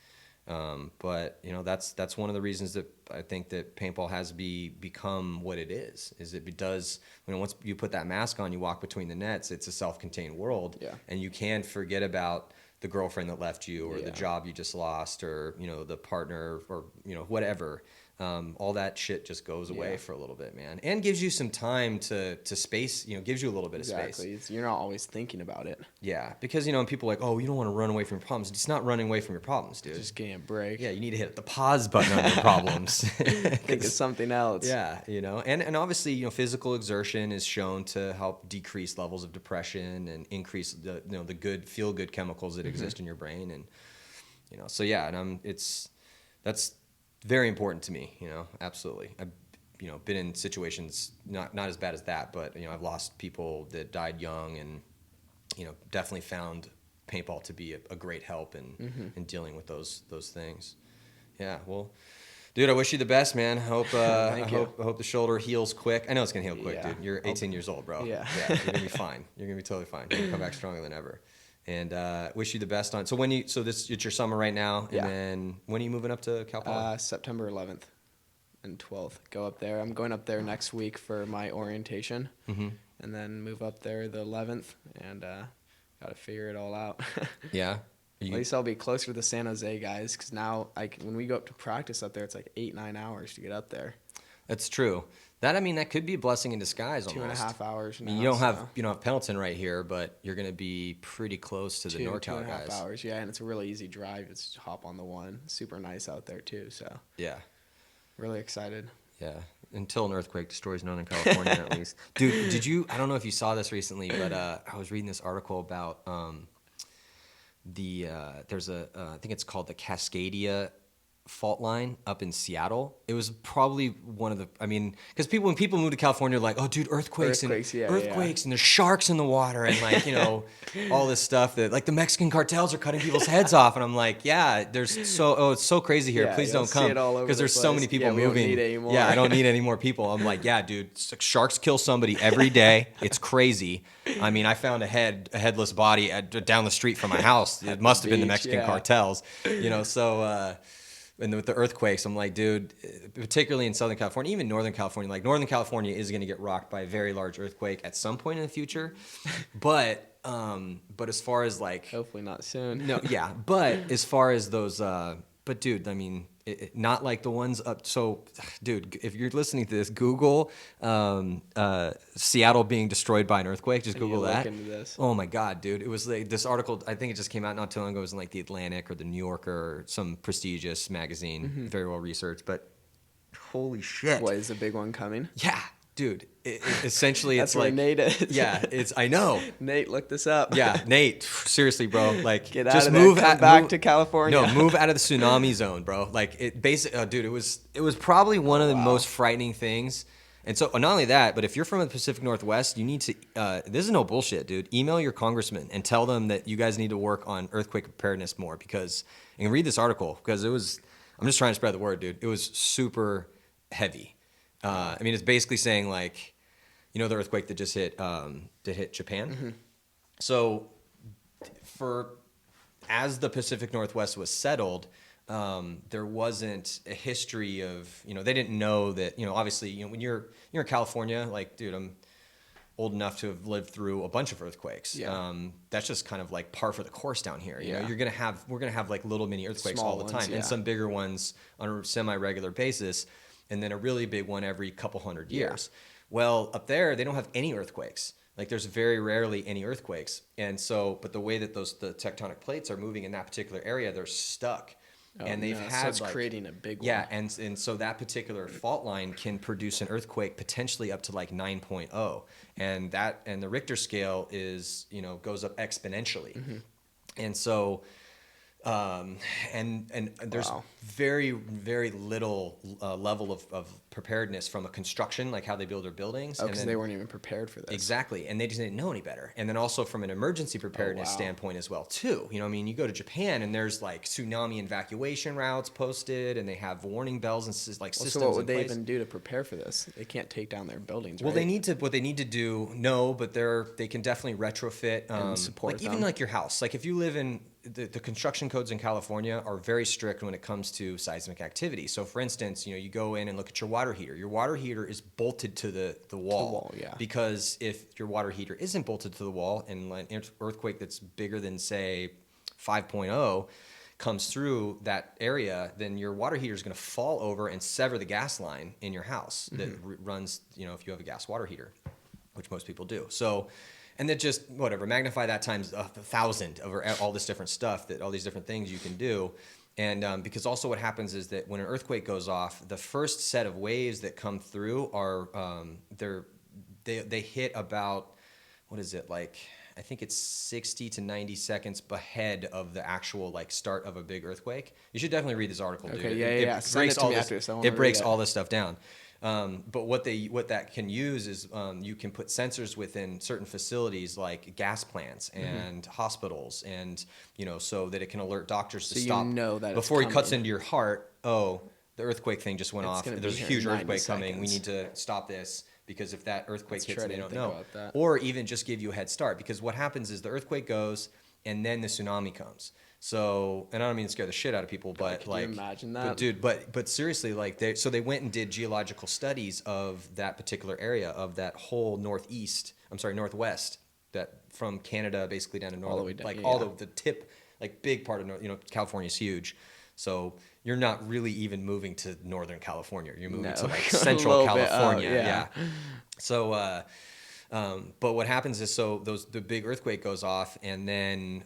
But that's one of the reasons that I think that paintball has become what it is it does, once you put that mask on, you walk between the nets, it's a self-contained world, and you can forget about the girlfriend that left you, or the job you just lost, or the partner, or whatever. All that shit just goes away for a little bit, man, and gives you some time to space. Gives you a little bit of space. Exactly. You're not always thinking about it. Yeah, because people are like, oh, you don't want to run away from your problems. It's not running away from your problems, dude. Just getting a break. Yeah, you need to hit the pause button on your problems. Think of something else. Yeah, and obviously, physical exertion is shown to help decrease levels of depression and increase the the good feel good chemicals that exist in your brain, and so yeah, and that's very important to me, absolutely. I've, been in situations not as bad as that, but I've lost people that died young, and definitely found paintball to be a great help in dealing with those things. Yeah, well, dude, I wish you the best, man. I hope I hope the shoulder heals quick. I know it's gonna heal quick, dude. You're 18 years old, bro. Yeah, you're gonna be fine. You're gonna be totally fine. You're gonna come back stronger than ever. And wish you the best on. So it's your summer right now, and then when are you moving up to Cal Poly? September 11th. and 12th. Go up there. I'm going up there next week for my orientation, and then move up there the 11th, and got to figure it all out. Yeah. At least I'll be closer to the San Jose guys, because now, like, when we go up to practice up there, it's like 8-9 hours to get up there. That's true. That could be a blessing in disguise almost. 2.5 hours now. I mean, you don't have Pendleton right here, but you're going to be pretty close to the NorCal guys. 2.5 hours, yeah, and it's a really easy drive. Just hop on the one. Super nice out there too. So yeah, really excited. Yeah, until an earthquake destroys Northern California at least. Dude, did you? I don't know if you saw this recently, but I was reading this article about there's I think it's called the Cascadia fault line up in Seattle. It was probably one of the, because when people move to California, they're like, oh, dude, earthquakes and there's sharks in the water and all this stuff that like the Mexican cartels are cutting people's heads off. And I'm like, yeah, it's so crazy here. Please don't come because there's so many people moving. We don't need any more. Yeah, I don't need any more people. I'm like, yeah, dude, sharks kill somebody every day. It's crazy. I mean, I found a headless body down the street from my house. It must have been the Mexican cartels, and with the earthquakes, I'm like, dude, particularly in Southern California, even Northern California, like Northern California is going to get rocked by a very large earthquake at some point in the future. But as far as like, hopefully not soon. No, yeah. But as far as those, but dude, I mean, not like the ones up. So, dude, if you're listening to this, Google Seattle being destroyed by an earthquake. Just Google that. Look into this. Oh my God, dude! It was like this article. I think it just came out not too long ago. It was in like the Atlantic or the New Yorker or some prestigious magazine, very well researched. But holy shit! What, is a big one coming? Yeah. Dude, essentially That's it's where like Nate is. Yeah, I know. Nate, look this up. Yeah, Nate, seriously, bro, like get out of there, come back to California. No, move out of the tsunami zone, bro. Like it basically, dude, it was probably one of the most frightening things. And so not only that, but if you're from the Pacific Northwest, you need to this is no bullshit, dude. Email your congressman and tell them that you guys need to work on earthquake preparedness more because you can read this article because I'm just trying to spread the word, dude. It was super heavy. It's basically saying like, the earthquake that just hit Japan. Mm-hmm. So as the Pacific Northwest was settled, there wasn't a history of, they didn't know that, obviously, when you're in California, like, dude, I'm old enough to have lived through a bunch of earthquakes. Yeah. That's just kind of like par for the course down here. You know, we're going to have like little mini earthquakes all the time and some bigger ones on a semi-regular basis. And then a really big one every couple hundred years. Yeah. Well, up there, they don't have any earthquakes. Like there's very rarely any earthquakes. And so, but the way that the tectonic plates are moving in that particular area, they're stuck. And they've had so it's creating a big one. Yeah, and so that particular fault line can produce an earthquake potentially up to like 9.0. And the Richter scale is, goes up exponentially. Mm-hmm. And so and there's very, very little level of preparedness from a construction, like how they build their buildings. Oh, because they weren't even prepared for this. Exactly, and they just didn't know any better. And then also from an emergency preparedness standpoint as well, too. You go to Japan and there's like tsunami evacuation routes posted, and they have warning bells and like systems. So what would they even do to prepare for this? They can't take down their buildings, right? Well, what they need to do, but they can definitely retrofit and support like even like your house. Like if you live in the construction codes in California are very strict when it comes to seismic activity. So, for instance, you go in and look at your water heater. Your water heater is bolted to the wall. Because if your water heater isn't bolted to the wall and an earthquake that's bigger than, say, 5.0 comes through that area, then your water heater is going to fall over and sever the gas line in your house that runs, if you have a gas water heater, which most people do. So, and then just magnify that times 1,000 over all this different stuff, all these different things you can do. And because also what happens is that when an earthquake goes off, the first set of waves that come through are they hit about, I think it's 60 to 90 seconds ahead of the actual start of a big earthquake. You should definitely read this article, dude. Okay, yeah. Send it to me after this. It breaks all this stuff down. But what that can use is you can put sensors within certain facilities like gas plants and hospitals, and so that it can alert doctors to stop that before he cuts into your heart. Oh, the earthquake thing just went off. There's a huge earthquake coming. We need to stop this because if that earthquake hits, they don't know. Or even just give you a head start, because what happens is the earthquake goes and then the tsunami comes. So, and I don't mean to scare the shit out of people, but Could like, you imagine that? but dude, but seriously, like they went and did geological studies of that particular area of that whole northwest, that from Canada basically down to north, All the way down, like yeah. all the tip, like big part of North, California's huge. So you're not really even moving to Northern California. You're moving to like a Central little bit up, California. Yeah. So, but what happens is, the big earthquake goes off, and then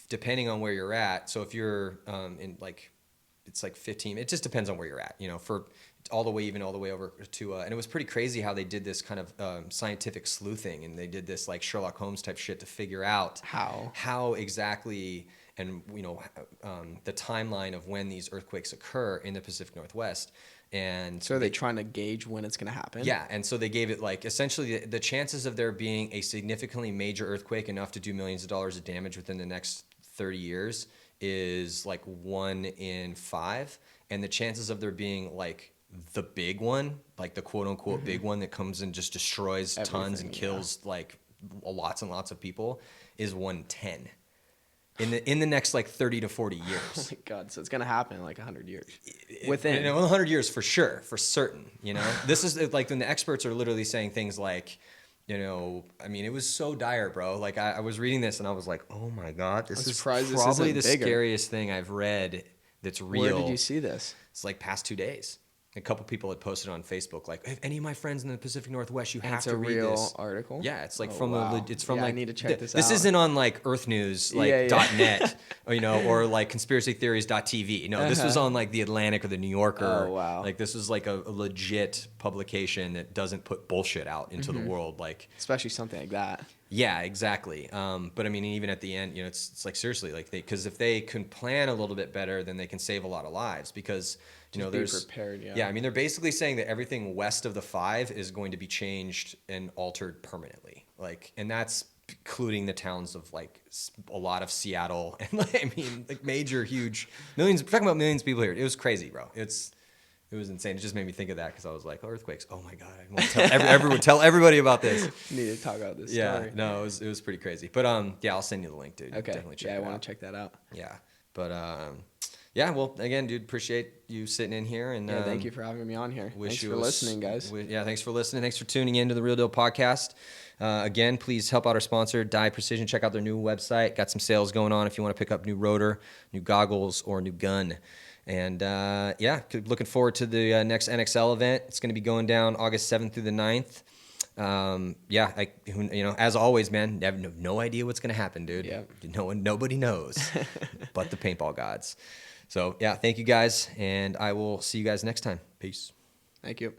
depending on where you're at. So if you're in like, it's like 15. It just depends on where you're at. For all the way over to. And it was pretty crazy how they did this kind of scientific sleuthing, and they did this like Sherlock Holmes type shit to figure out how exactly. And the timeline of when these earthquakes occur in the Pacific Northwest. And so are they trying to gauge when it's going to happen? Yeah, and so they gave it like essentially the chances of there being a significantly major earthquake enough to do millions of dollars of damage within the next 30 years is like 1 in 5, and the chances of there being like the big one, like the quote unquote big one that comes and just destroys tons and kills like lots and lots of people is 1 in 10. In the next like 30 to 40 years. Oh my God! So it's gonna happen in like 100 years. Within 100 years for sure, for certain. This is like when the experts are literally saying things like, I mean, it was so dire, bro. Like I was reading this and I was like, oh my God, this is probably the scariest thing I've read that's real. Where did you see this? It's like past 2 days. A couple people had posted on Facebook, like, if any of my friends in the Pacific Northwest, you have to read this. It's a real article? Yeah, it's like I need to check this out. This isn't on like Earth News, like .net, or like conspiracytheories.tv. No, this was on like the Atlantic or the New Yorker. Oh, wow. Like this was like a legit publication that doesn't put bullshit out into the world. Like, especially something like that. Yeah, exactly. But I mean, even at the end, it's like seriously, like because if they can plan a little bit better, then they can save a lot of lives because there's be prepared. Yeah, I mean, they're basically saying that everything west of the 5 is going to be changed and altered permanently. Like, and that's including the towns of like a lot of Seattle and like, I mean, like major, huge millions. We're talking about millions of people here. It was crazy, bro. It was insane. It just made me think of that because I was like, earthquakes. Oh my God, I want to tell everybody about this. Need to talk about this. Yeah, story. no, it was pretty crazy. But yeah, I'll send you the link, dude. Okay. Definitely check it out. I want to check that out. Yeah, but yeah, well, again, dude, appreciate you sitting in here and thank you for having me on here. Thanks for listening, guys. Thanks for listening. Thanks for tuning in to the Real Deal Podcast. Again, please help out our sponsor, Dye Precision. Check out their new website. Got some sales going on if you want to pick up new rotor, new goggles, or a new gun. And yeah, looking forward to the next NXL event. It's going to be going down August 7th through the 9th. Yeah, as always, man, I have no idea what's going to happen, dude. Yeah. Nobody knows but the paintball gods. So yeah, thank you guys, and I will see you guys next time. Peace. Thank you.